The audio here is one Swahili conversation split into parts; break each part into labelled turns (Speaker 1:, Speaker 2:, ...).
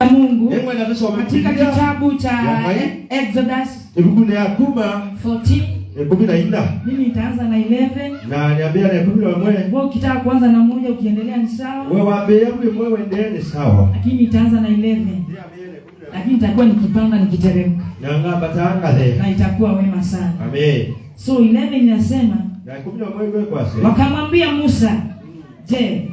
Speaker 1: Mungu katika kitabu cha Exodus 14. Mimi nitaanza na 11.
Speaker 2: Na niambia na 11.
Speaker 1: Wewe ukitaka kuanza na moja ukiendelea ni sawa.
Speaker 2: Wewe waambie wewe endelee ni sawa.
Speaker 1: Lakini nitaanza na 11. Lakini nitakuwa nikipanda nikiteremka. Na itakuwa wema sana.
Speaker 2: Amen.
Speaker 1: So 11 inasema, wakamwambia Musa, je,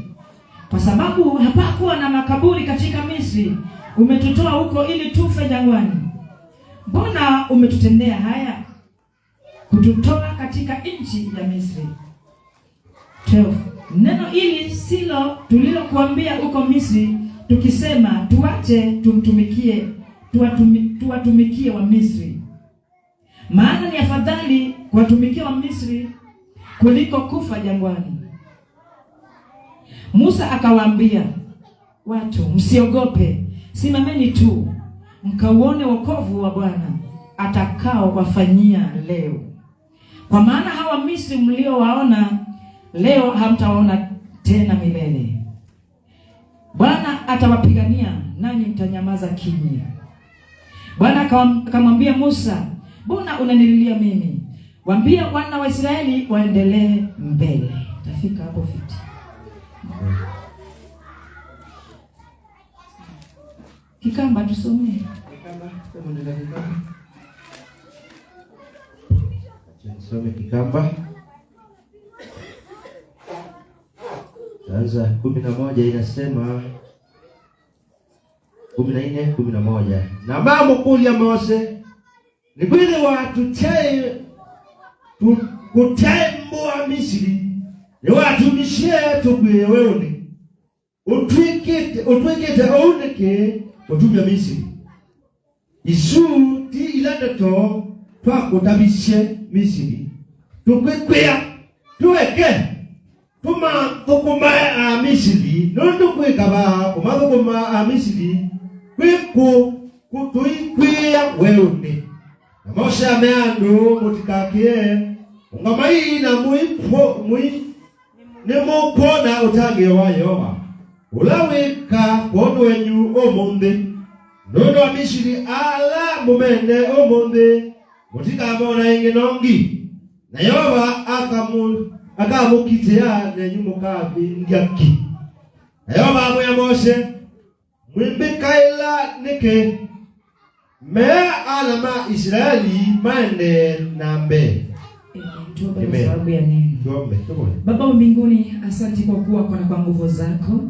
Speaker 1: kwa sababu hapakuwa na makaburi katika Misri, umetutoa huko ili tufe jangwani? Mbona umetutendea haya kututoa katika nchi ya Misri? 12. Neno hili silo tulilokuambia huko Misri, tukisema tuache tuwatumikie wa Misri, maana ni afadhali kuwatumikia wa Misri kuliko kufa jangwani. Musa akawaambia watu, msiogope, simameni tu mkauone wokovu wa Bwana atakao wafanyia leo, kwa maana hawa Misri mliowaona leo hamtawaona tena milele. Bwana atawapigania nanyi mtanyamaza kimya. Bwana akamwambia Musa, mbona unanililia mimi? Waambie wana wa Israeli waendelee mbele. Tafika hapo fiti. Kikamba tusomee.
Speaker 2: Tusome Kikamba. Sasa 11 inasema 14:11. Na mambo kulia Mose ni kweli watu kutembea Misri ni watu mishie tukwe wewe utwikete auneke utumya Misri isu ti ilandato twakutabishe Misri tukwekwea tuweke tuma tukuma Misri nondo kwekaba kuma Misri kwiku kutuikwea wewe. Na Mose ameandu mutikakie ungamai na nemo kona utange wa Yehova ulaweka kono wenyu omonde nondo wa Misri ala mumende omonde mutikabona ingenongi na Yehova akamukitea ne nyumukabi ndiaki na Yehova amwe Mose mwimbikaila nike me alama Israeli mane nambe.
Speaker 1: Baba wa mbinguni, asante kwa kuwa kwa nguvu zako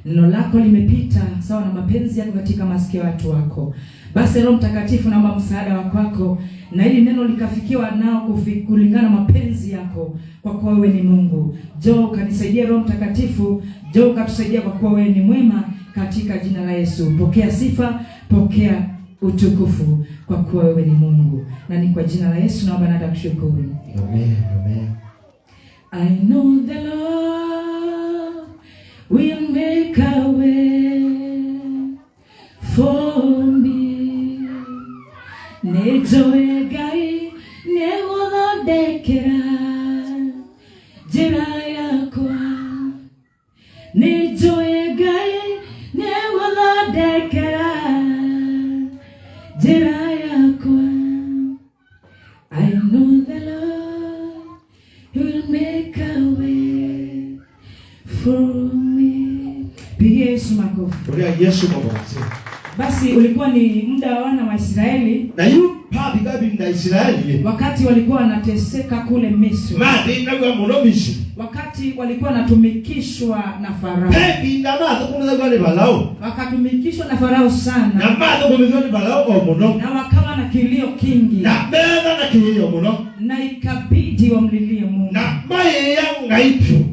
Speaker 1: neno lako limepita sawa na mapenzi yako katika masikio ya watu wako. Basi Roho Mtakatifu, naomba msaada wa kwako na ili neno likafikiwa nao kulingana mapenzi yako, kwa kuwa wewe ni Mungu. Njoo kanisaidia Roho Mtakatifu, njoo katusaidia kwa kuwa wewe ni mwema, katika jina la Yesu. Pokea sifa, pokea utukufu kwa kuwa wewe ni Mungu. Na ni kwa jina la Yesu naomba na kushukuru.
Speaker 2: Amen. Amen.
Speaker 1: I know the Lord will make a way for me. Nejoe gai newola dekera jiraya kwa. Nejoe gai newola dekera jiraya kwa. I know the Lord will make a way for me. Pigia Yesu makofi.
Speaker 2: Pigia Yesu makofi.
Speaker 1: Basi ulikuwa ni muda wa wana wa Israeli.
Speaker 2: Na yu pa bigabi na Israeli.
Speaker 1: Wakati walikuwa wanateseka kule Misri.
Speaker 2: Madi na mwana Misri.
Speaker 1: Wakati walikuwa wanatumikishwa na Farao.
Speaker 2: Pepi na mato kuna wale balao.
Speaker 1: Wakatumikishwa na Farao sana.
Speaker 2: Na mato kuna wale balao kwa mno.
Speaker 1: Na wakawa na kilio kingi.
Speaker 2: Na beba na kilio mno.
Speaker 1: Na ikabidi wamlilie Mungu.
Speaker 2: Na maye yangu ngaipu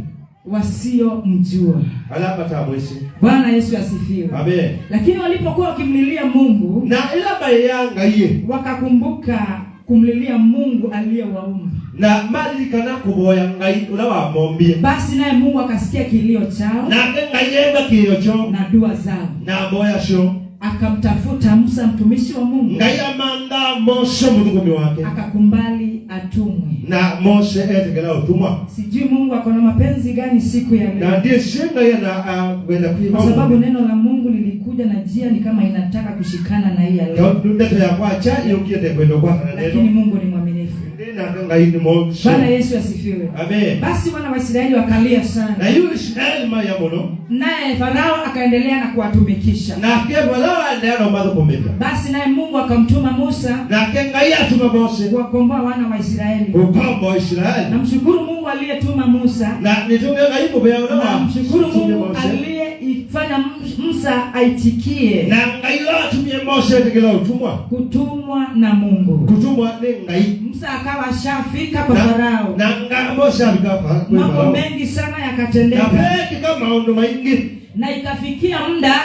Speaker 1: wasio mjua.
Speaker 2: Alapata mwezi.
Speaker 1: Bwana Yesu asifiwe.
Speaker 2: Amen.
Speaker 1: Lakini walipokuwa wakimlilia Mungu
Speaker 2: na ila maye yangu iye
Speaker 1: wakakumbuka kumlilia Mungu aliyewaumba.
Speaker 2: Na mali kana kuboya ngai ulawa mombie.
Speaker 1: Basi naye Mungu akasikia kilio chao.
Speaker 2: Na ngayenga kilio chao
Speaker 1: na dua zao.
Speaker 2: Na moya sho.
Speaker 1: Akamtafuta Musa mtumishi wa Mungu.
Speaker 2: Ngaya manda Mose mtukufu wake.
Speaker 1: Akakumbali atumwe.
Speaker 2: Na Mose etekela utumwa.
Speaker 1: Sijui Mungu akona mapenzi gani siku ya leo.
Speaker 2: Na ndiye shinda yana kwenda
Speaker 1: kwa sababu neno la Mungu lilikuja imekuja na njia ni kama inataka kushikana na hii ya leo.
Speaker 2: Ndio ya kwacha yokiete kwenda kwa neno.
Speaker 1: Lakini Mungu ni mwaminifu. Bwana Yesu asifiwe.
Speaker 2: Amen.
Speaker 1: Basi wana wa Israeli wakalia sana.
Speaker 2: Na yule Israeli maya mono.
Speaker 1: Naye Farao akaendelea na kuwatumikisha.
Speaker 2: Na ke Farao ndio bado kumeka.
Speaker 1: Basi naye Mungu akamtuma Musa.
Speaker 2: Na ke ngai atuma Mose
Speaker 1: kuwakomboa wana wa Israeli.
Speaker 2: Kukomboa Israeli.
Speaker 1: Namshukuru Mungu aliyetuma Musa.
Speaker 2: Na nitumie ngai mubea na
Speaker 1: namshukuru Mungu aliyefanya Musa aitikie.
Speaker 2: Na ngai atumie Mose ndikila utumwa.
Speaker 1: Kutumwa na Mungu.
Speaker 2: Kutumwa ni ngai.
Speaker 1: Musa akawa shafika kwa Farao.
Speaker 2: Na ngai Mose alikafa.
Speaker 1: Mambo mengi sana yakatendeka.
Speaker 2: Na peke kama maondo maingi.
Speaker 1: Na ikafikia muda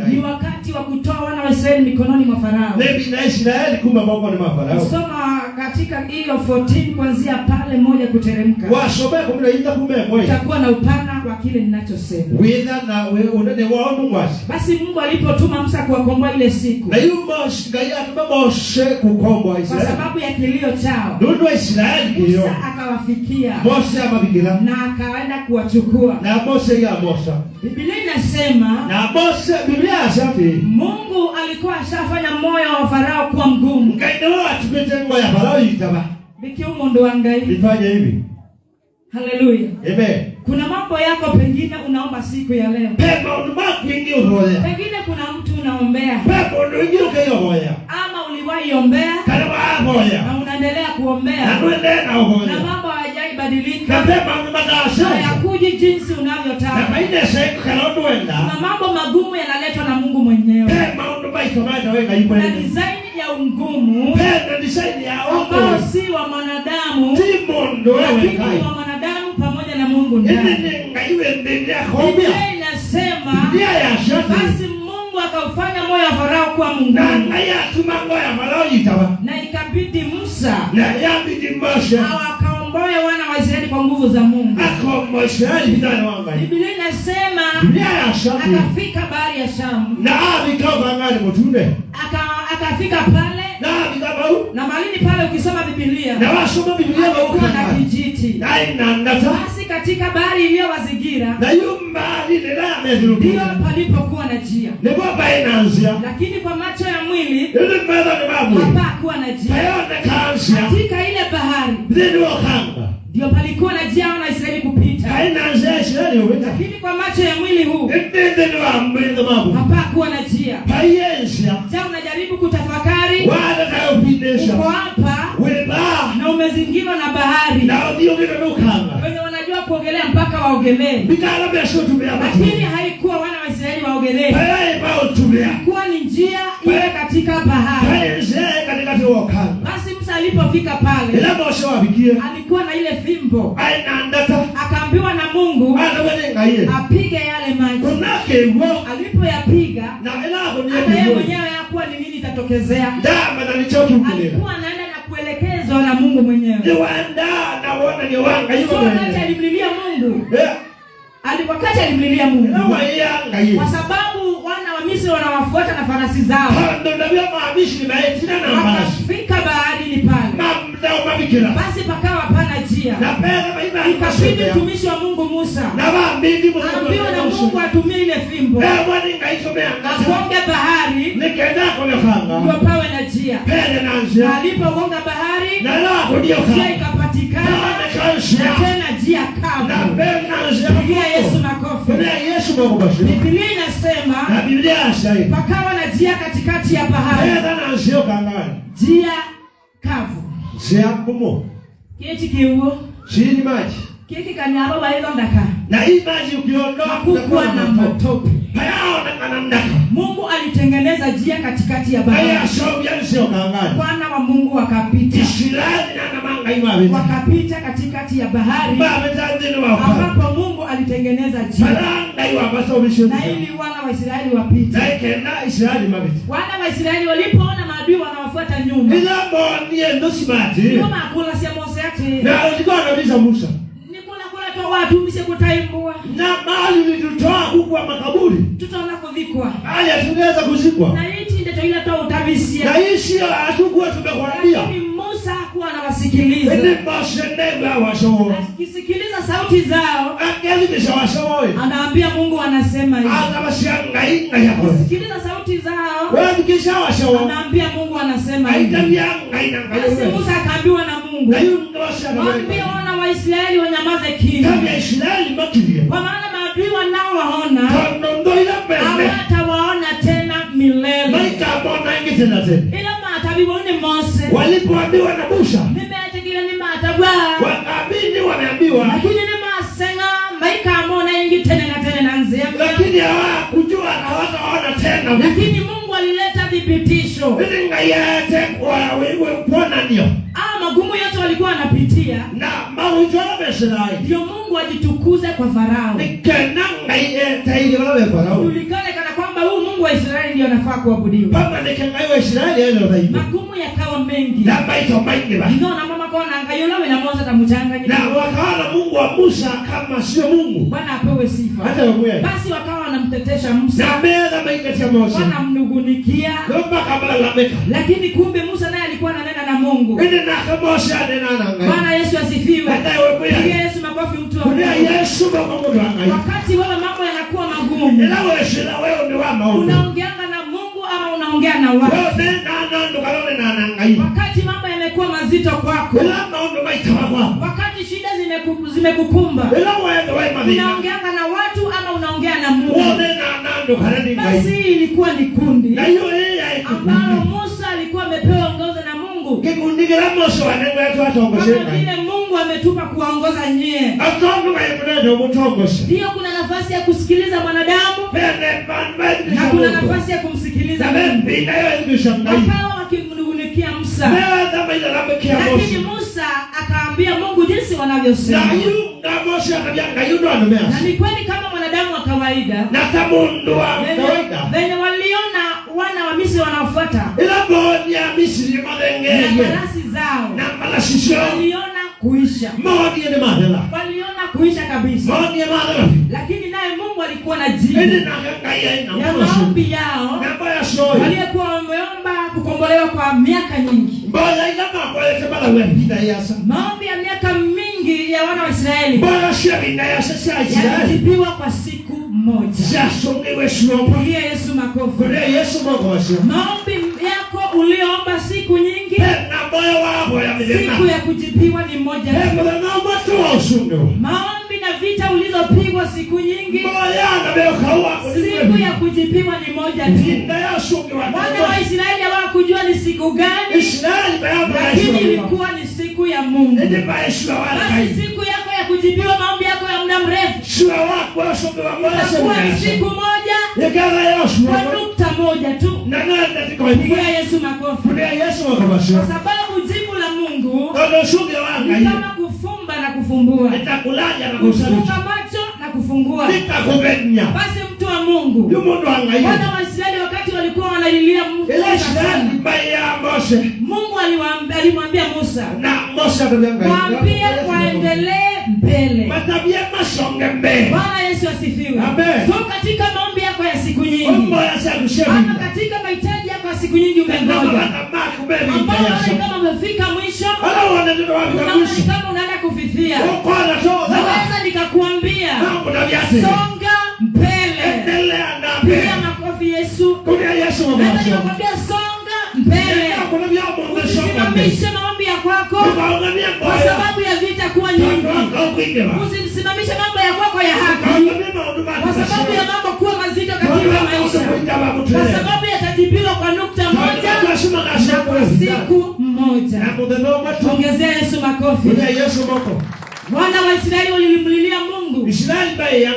Speaker 1: ni wakati wa kutoa wana wa Israeli mikononi mwa Farao.
Speaker 2: Levi na Israeli kuma Mungu ni Farao.
Speaker 1: Soma katika hiyo 14 kuanzia pale moja kuteremka.
Speaker 2: Wasome 11
Speaker 1: utakuwa na upana wa kile ninachosema.
Speaker 2: Witha na wewe unene wao mwasi.
Speaker 1: Basi Mungu alipotuma Musa kuwakomboa ile siku.
Speaker 2: Na yuma shikaya Mose kukomboa Israeli.
Speaker 1: Kwa sababu ya kilio chao.
Speaker 2: Ndio wa Israeli kilio.
Speaker 1: Musa akawafikia.
Speaker 2: Mose amabikira.
Speaker 1: Na akaenda kuwachukua.
Speaker 2: Na Mose ya Mose.
Speaker 1: Biblia inasema
Speaker 2: na Mose Biblia asafi.
Speaker 1: Mungu alikuwa ashafanya moyo wa Farao kuwa mgumu.
Speaker 2: Kaitoa tumetengo ya Farao itaba.
Speaker 1: Bikiumo ndo angai.
Speaker 2: Ifanye hivi.
Speaker 1: Haleluya.
Speaker 2: Amen.
Speaker 1: Kuna mambo yako pengine unaomba siku ya leo.
Speaker 2: Pepo unabaki wingi uhoya.
Speaker 1: Pengine kuna mtu unaombea.
Speaker 2: Pepo ndio wingi ukayohoya.
Speaker 1: Ama uliwahi ombea.
Speaker 2: Kana wahoya.
Speaker 1: Na unaendelea kuombea.
Speaker 2: Na unaendelea na uhoya.
Speaker 1: Na mambo hayajaibadilika.
Speaker 2: Na pepo unabadasha.
Speaker 1: Hayakuji jinsi unavyotaka.
Speaker 2: Na baina sasa kana ndoenda.
Speaker 1: Na mambo magumu yanaletwa na Mungu mwenyewe.
Speaker 2: Pepo unabaki kama wewe ngaipo.
Speaker 1: Na design ya ungumu.
Speaker 2: Pepo design ya
Speaker 1: ambao si wa mwanadamu.
Speaker 2: Timondo wewe
Speaker 1: kai. Wa mwanadamu pamoja na Mungu ndani. Biblia inasema basi Mungu akaufanya moyo wa Farao kuwa mgumu. Na ikabidi Musa akaomboe wana wa Israeli kwa nguvu za Mungu. Biblia inasema akafika bahari ya Shamu. Akafika pale. Na malini pale ukisoma Biblia. Alikuwa na kijiti. Basi katika bahari iliyowazingira. Ndio palipokuwa na njia. Lakini kwa macho ya mwili hapakuwa na njia. Katika ile bahari ndio palikuwa na njia wana Israeli kupita. Lakini kwa macho ya mwili huu hapakuwa na njia. Sasa unajaribu kutafakari. Uko hapa na umezingirwa na bahari. Wenye wanajua kuogelea mpaka waogelee. Lakini haikuwa wana wa Israeli waogelee. Ilikuwa ni njia ile katika bahari. Basi Musa alipofika pale alikuwa na ile fimbo. Akaambiwa na Mungu apige yale maji. Alipoyapiga hata yeye mwenyewe hakuwa ni nini itatokezea. Alikuwa anaenda na kuelekezwa na Mungu mwenyewe. Wakati alimlilia Mungu. Wakati alimlilia Mungu. Kwa sababu wana wa Misri wanawafuata na farasi zao. Wakafika baharini pale. Basi pakawa pana njia. Ikabidi mtumishi wa Mungu Musa ambiwa na Mungu atumie ile fimbo. Agonge bahari. Ndio pawe na njia. Alipogonga bahari njia ikapatikana. Na tena njia kavu. Pigia Yesu makofi. Biblia inasema pakawa na njia katikati ya bahari. Njia kavu. Kiti kiuo.
Speaker 2: Chini maji.
Speaker 1: Kiki kanyaro bailo ndaka.
Speaker 2: Na hii maji ukiondoa
Speaker 1: hakukuwa na matope.
Speaker 2: Hayaona.
Speaker 1: Mungu alitengeneza njia katikati ya bahari. Bwana wa Mungu wakapita. Wakapita katikati ya bahari. Ambapo Mungu alitengeneza njia. Na ili wana wa Israeli wapite. Wana wa Israeli walipoona maadui wanawafuata nyuma. Nyuma kula sia Mose ati.
Speaker 2: Na alikuwa anauliza Musa.
Speaker 1: Kwa watu msikutaimbua.
Speaker 2: Na mali nilitoa huku wa makaburi.
Speaker 1: Tutaona kuvikwa.
Speaker 2: Haya tungeweza kuzikwa.
Speaker 1: Na hiti ndio ile toa utabisia.
Speaker 2: Na hii sio hatukuwa tumekwambia.
Speaker 1: Lakini Musa hakuwa na akawasikiliza.
Speaker 2: Akisikiliza
Speaker 1: sauti zao, anaambia Mungu anasema hivi. Akisikiliza sauti zao, anaambia Mungu anasema hivi. Basi Musa akaambiwa na Mungu, waambie wana wa Israeli wanyamaze kimya, kwa maana maadui wanaowaona hawatawaona tena milele. Ila matabibu ni Mose
Speaker 2: walipoambiwa na Musa,
Speaker 1: nimeatikile ni matabwa
Speaker 2: wakabini wameambiwa,
Speaker 1: lakini ni masenga maika amona ingi tena na tena na nzia,
Speaker 2: lakini hawakujua hawataona tena.
Speaker 1: Lakini Mungu alileta thibitisho magumu yote walikuwa wanapitia,
Speaker 2: na magonjwa ya Israeli,
Speaker 1: ndio Mungu ajitukuze kwa Farao. Julikane kana kwamba huyu Mungu wa Israeli ndio anafaa kuabudiwa. Magumu yakawa mengi. Ndio na mama kwa anaangalia wewe na Musa tamchanganya.
Speaker 2: Na wakaona Mungu wa Musa kama sio Mungu.
Speaker 1: Bwana apewe sifa. Basi wakawa wanamtetesha Musa. Wanamnungunikia. Lakini kumbe Musa naye alikuwa ananena na Mungu. Bwana Yesu asifiwe. Yesu makofi mtu wa Mungu. Wakati wewe mambo yanakuwa magumu, unaongeanga na Mungu ama unaongea na watu? Wakati mambo yamekuwa mazito kwako, wakati shida zimekukumba, unaongeanga na watu ama unaongea na Mungu? Basi ilikuwa ni kundi ambalo Musa alikuwa amepewa ongoza na Mungu. Vile Mungu ametupa kuongoza nyie. Ndio kuna nafasi ya kusikiliza mwanadamu na kuna nafasi ya kumsikiliza Mungu. Wakawa wakimnungunikia Musa, lakini Musa akaambia Mungu jinsi wanavyosema. Na ni kweli kama mwanadamu wa kawaida, venye waliona wana wa Misri wanaofuata farasi zao, waliona kuisha, waliona kuisha kabisa. Lakini naye Mungu alikuwa na jibu ya maombi yao waliokuwa wameomba kukombolewa kwa miaka nyingi. Maombi ya miaka mingi ya wana wa Israeli yalijibiwa kwa siku moja. Pigia Yesu makofi. Maombi yako uliomba siku nyingi, siku ya kujibiwa ni moja. Maombi na vita ulizopigwa siku nyingi, siku ya kujibiwa ni moja tu. Wana wa Israeli hawakujua ni siku gani, lakini ilikuwa ni siku ya Mungu. Basi siku yako ya kujibiwa maombi yako ya muda mrefu itakuwa ni siku moja kwa nukta moja tu. Pigia Yesu makofi. Kwa sababu jibu la Mungu ni kama kufumba na kufumbua, kufunga macho na kufungua. Basi mtu wa Mungu, wana wa Israeli wakati walikuwa wanalilia Mungu sana, Mungu alimwambia Musa, waambie waendelee mbele. Bwana Yesu asifiwe. So katika maombi yako ya siku nyingi, ama katika mahitaji yako ya siku nyingi umengoja, ambao kama umefika mwisho, kama unaenda kufifia, naweza nikakuambia songa mbele. Pigia makofi Yesu. Naweza nikakuambia songa mbele. Usisimamishe maombi ya kwako kwa sababu ya vita kuwa nyingi. Usisimamishe mambo ya kwako ya haki kwa sababu ya mambo kuwa mazito katika maisha, kwa sababu yatajibiwa kwa nukta moja na kwa siku moja. Ongezea Yesu makofi. Wana wa Israeli walimlilia Mungu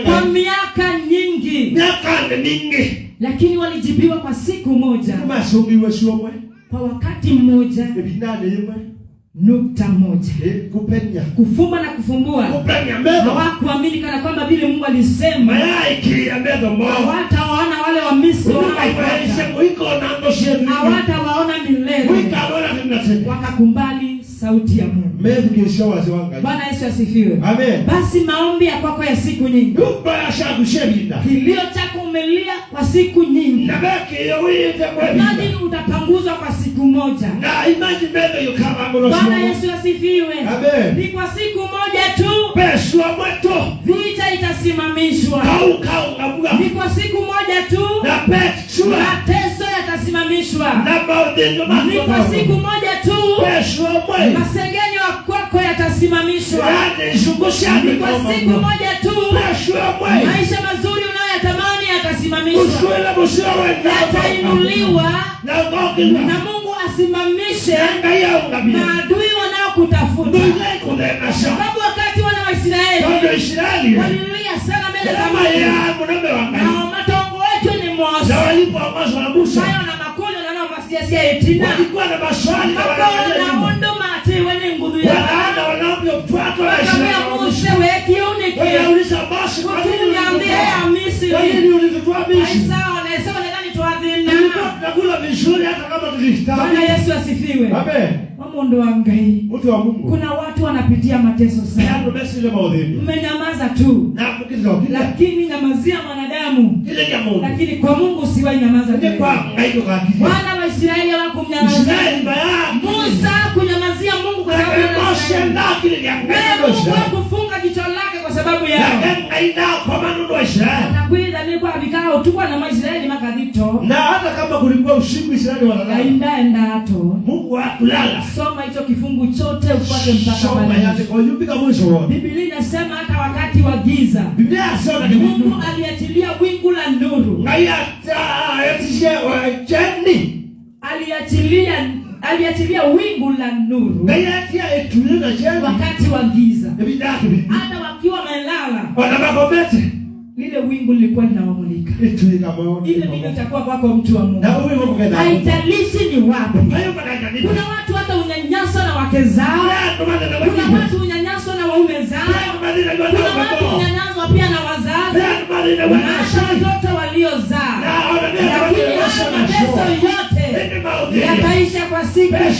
Speaker 1: kwa miaka nyingi, lakini walijibiwa kwa siku moja, kwa wakati mmoja, nukta moja. Kufumba na kufumbua. Hawakuamini kana kwamba vile Mungu alisema hawatawaona wale wa Misri, hawatawaona milele. Wakakumbali sauti ya Mungu.
Speaker 2: Mevukisha wazi wanga.
Speaker 1: Bwana Yesu asifiwe.
Speaker 2: Amen.
Speaker 1: Basi maombi ya kwako ya siku nyingi.
Speaker 2: Dupa shakushebinda.
Speaker 1: Kilio chako umelia kwa siku nyingi.
Speaker 2: Na baki yowite kwa
Speaker 1: imagine utapanguzwa kwa siku moja.
Speaker 2: Na imagine mbele yukama ngono.
Speaker 1: Bwana Yesu asifiwe.
Speaker 2: Amen.
Speaker 1: Ni kwa siku moja tu.
Speaker 2: Peswa mweto.
Speaker 1: Vita itasimamishwa.
Speaker 2: Kau ngabuga.
Speaker 1: Ni kwa siku moja tu.
Speaker 2: Na petshua.
Speaker 1: Mateso yatasimamishwa.
Speaker 2: Na maudendo mako.
Speaker 1: Ni kwa siku moja tu.
Speaker 2: Peswa mwe.
Speaker 1: Masengenyo kwako yatasimamishwa.
Speaker 2: Ni
Speaker 1: kwa siku moja tu.
Speaker 2: Peswa mwe.
Speaker 1: Maisha mazuri unayotamani yatasimamishwa. Yatainuliwa. Na Mungu asimamishe maadui wanaokutafuta. Sababu wakati wana wa Israeli walilia sana mbele za Mungu. Na matongo wetu ni mosa. Hayo na makono na nao masiasia yetina.
Speaker 2: Walikuwa na maswali na
Speaker 1: wanaweza. Na mundo mati wene ngudu ya. Wakamia Mose weki uniki.
Speaker 2: Wanauliza basi kwa nini
Speaker 1: uniambia ya Misri.
Speaker 2: Kwa nini ulitutoa Misri?
Speaker 1: Aisawa na esema negani tuadhina.
Speaker 2: Tunakula vizuri hata kama tulistahili.
Speaker 1: Bwana Yesu asifiwe.
Speaker 2: Amen.
Speaker 1: Mundu wangai.
Speaker 2: Mtu wa Mungu.
Speaker 1: Kuna watu wanapitia mateso sana. Mmenyamaza tu. Lakini nyamazia mwanadamu. Lakini kwa Mungu siwa nyamaza tu. Wana wa Israeli hawakumnyamazia. Musa kunyamazia Mungu kwa sababu ya Mungu kufunga jicho lake kwa sababu yao. Nakwenda ni kwa vikao tu na Waisraeli makadhito.
Speaker 2: Na hata kama kulikuwa usiku Israeli wanalala.
Speaker 1: Enda hato.
Speaker 2: Mungu hakulala.
Speaker 1: Soma hicho kifungu chote upate mpaka
Speaker 2: pale.
Speaker 1: Biblia inasema hata wakati wa giza.
Speaker 2: Biblia inasema
Speaker 1: Mungu aliachilia wingu la nuru. Aliachilia wingu la nuru. Wakati wa giza. Hata wakiwa wamelala. Lile wingu lilikuwa linawamulika. Ile nini itakuwa kwako mtu wa Mungu. Haijalishi ni wapi. Kuna watu hata unyanyaswa na wake zao. Kuna watu unyanyaswa na waume zao. Kuna watu unyanyaswa pia na wazazi. Na hata watoto waliozaa. Lakini haya mateso yote yataisha kwa siku moja.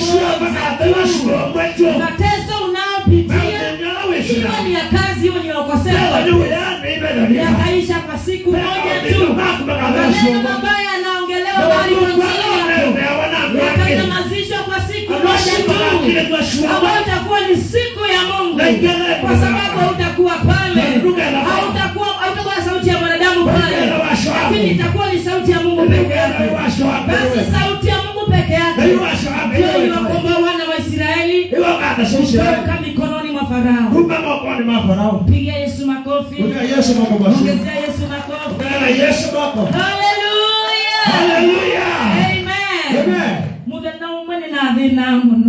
Speaker 1: Mateso unayopitia iwe ni ya kazi, iwe ni ya ukosefu, yataisha kwa siku moja tu. Maneno mabaya yanaongelewa bali yatanyamazishwa kwa siku moja tu. Ambayo itakuwa ni siku ya Mungu. Kwa sababu hautakuwa pale. Hautakuwa sauti ya mwanadamu pale. Lakini itakuwa ni sauti ya Mungu peke yake. Basi sauti ya Mungu peke yake ndio iliwakomboa wana wa Israeli kutoka mikononi mwa Farao. Pigia Yesu makofi. Ongezea Yesu makofi. Hallelujah. Amen.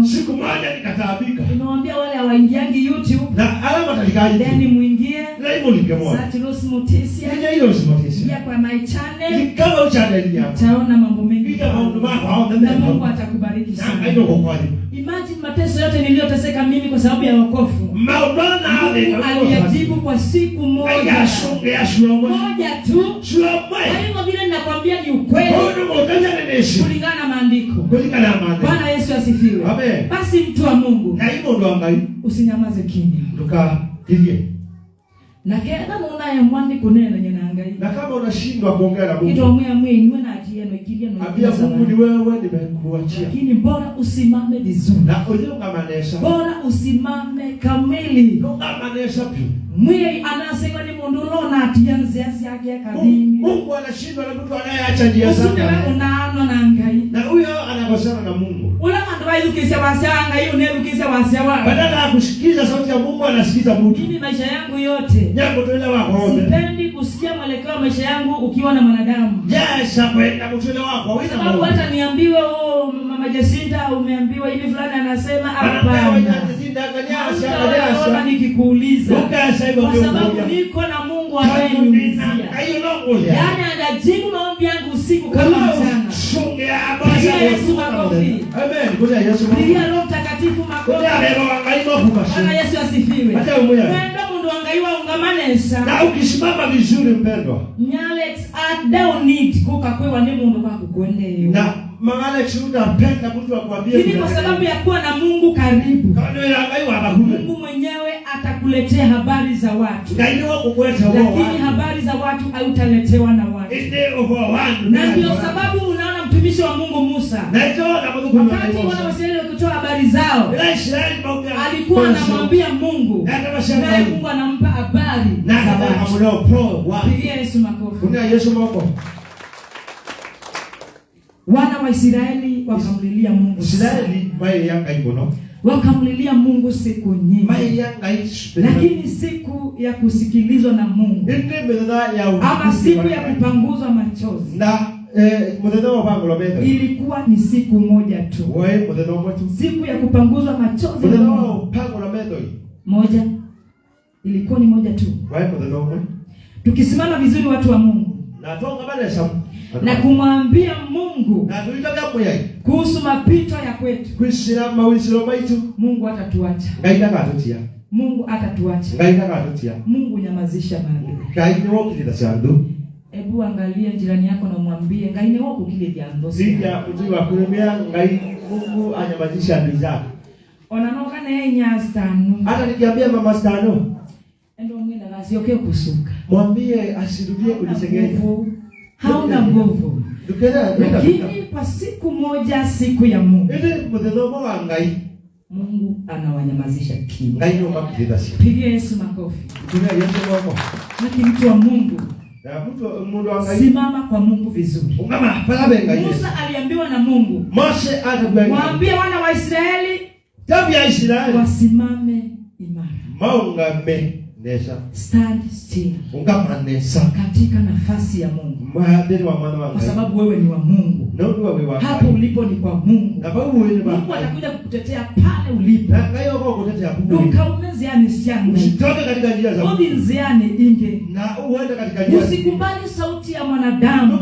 Speaker 2: Siku moja nikataabika.
Speaker 1: Nimewambia wale hawaingiangi YouTube.
Speaker 2: Na alama talikaje?
Speaker 1: Then muingie.
Speaker 2: Laimu lingemoa.
Speaker 1: Satirus Mutisia. Ya kwa my channel.
Speaker 2: Nikama uchannel ya.
Speaker 1: Utaona mambo mengi.
Speaker 2: Ika mambo mako.
Speaker 1: Na Mungu atakubariki sana.
Speaker 2: Na ndio kwa kweli.
Speaker 1: Imagine mateso yote niliyoteseka mimi kwa sababu ya wokovu.
Speaker 2: Maudana
Speaker 1: aliyajibu kwa siku moja. Moja tu. Kwa hivyo vile ninakwambia ni ukweli. Kulingana na maandiko. Bwana Yesu asifiwe.
Speaker 2: Amen.
Speaker 1: Basi mtu wa Mungu.
Speaker 2: Na hivyo ndo angai.
Speaker 1: Usinyamaze kimya.
Speaker 2: Tukatie.
Speaker 1: Na kenda munaye mwandi kunena nyena angai.
Speaker 2: Na kama unashindwa kuongea na Mungu.
Speaker 1: Kitu mwe na atie no ikilia no.
Speaker 2: Ambia Mungu ni wewe nimekuachia.
Speaker 1: Lakini bora usimame vizuri.
Speaker 2: Na unyonga manesha.
Speaker 1: Bora usimame kamili.
Speaker 2: Nonga manesha pia.
Speaker 1: Mwe anasema ni mundu lona atianze yake kadini.
Speaker 2: Mungu anashindwa na mtu anayeacha njia zake.
Speaker 1: Usiwe unaano na angai.
Speaker 2: Na huyo anakosana na Mungu.
Speaker 1: Ula mandu waizukisha wasanga hiyo unelukisha wasewa.
Speaker 2: Badala ya kusikiza sauti ya Mungu anasikiza mtu.
Speaker 1: Mimi maisha yangu yote.
Speaker 2: Jambo tuelewa wako.
Speaker 1: Sipendi kusikia mwelekeo wa maisha yangu ukiwa na mwanadamu.
Speaker 2: Yes, kwenda kutuelewa wako.
Speaker 1: Sababu hata niambiwe Mama Jacinta umeambiwa hivi fulani anasema hapana. Naona nikikuuliza. Kwa sababu niko na Mungu anayenyunyizia. Yaani anajibu maombi yangu usiku kama mchana. Pigia Yesu makofi.
Speaker 2: Amen. Ngoja Yesu makofi.
Speaker 1: Pigia Roho Mtakatifu makofi. Bwana Yesu asifiwe. Mwendo mundu angaiwa ungamanesa.
Speaker 2: Na ukisimama vizuri mpendwa.
Speaker 1: Nyale down need kuka kwewa ni mundu kwa kukwende yu.
Speaker 2: Na mangale chuda penda mtu akwambie.
Speaker 1: Hili kwa sababu ya kuwa na Mungu karibu. Mungu mwenyewe atakuletea habari za watu. Lakini habari za watu hautaletewa na watu. Na ndio sababu unaona mtumishi wa Mungu Musa, wakati wana wa Israeli kutoa habari zao, alikuwa anamwambia Mungu, naye Mungu anampa habari za watu. Pigia Yesu makofi. Wana wa Israeli wakamlilia Mungu. Wakamlilia Mungu siku nyingi. Lakini siku ya kusikilizwa na Mungu, ama siku ya kupanguzwa machozi, ilikuwa ni siku moja tu. Siku ya kupanguzwa machozi moja. Ilikuwa ni moja tu. Tukisimama vizuri watu wa Mungu, na kumwambia Mungu kuhusu mapito ya kwetu, Mungu atatuacha. Mungu atatuacha. Mungu nyamazisha maadui. Ebu angalia jirani yako na umwambie ngaine wako kile jambo.
Speaker 2: Sija ujua kulemea ngai Mungu anyamazisha adui zako.
Speaker 1: Onanoka na yeye nyastano.
Speaker 2: Hata nikiambia mama stano,
Speaker 1: endo mwenda kazi yake kusuka.
Speaker 2: Mwambie asirudie kunisengenya.
Speaker 1: Hauna nguvu. Lakini kwa siku moja, siku ya Mungu, Mungu anawanyamazisha kimya. Pigia Yesu makofi. Haki mtu wa Mungu, simama kwa Mungu vizuri. Musa aliambiwa na Mungu, mwambie wana wa Israeli wasimame imara. Stand still. Katika nafasi ya Mungu. Kwa sababu wewe ni wa Mungu. Hapo ulipo ni kwa Mungu. Mungu atakuja kukutetea pale ulipo. Ukaumezea nisiangu.
Speaker 2: Usitoke katika njia za Mungu.
Speaker 1: Uvinziane inge.
Speaker 2: Na uende katika njia.
Speaker 1: Usikubali sauti ya mwanadamu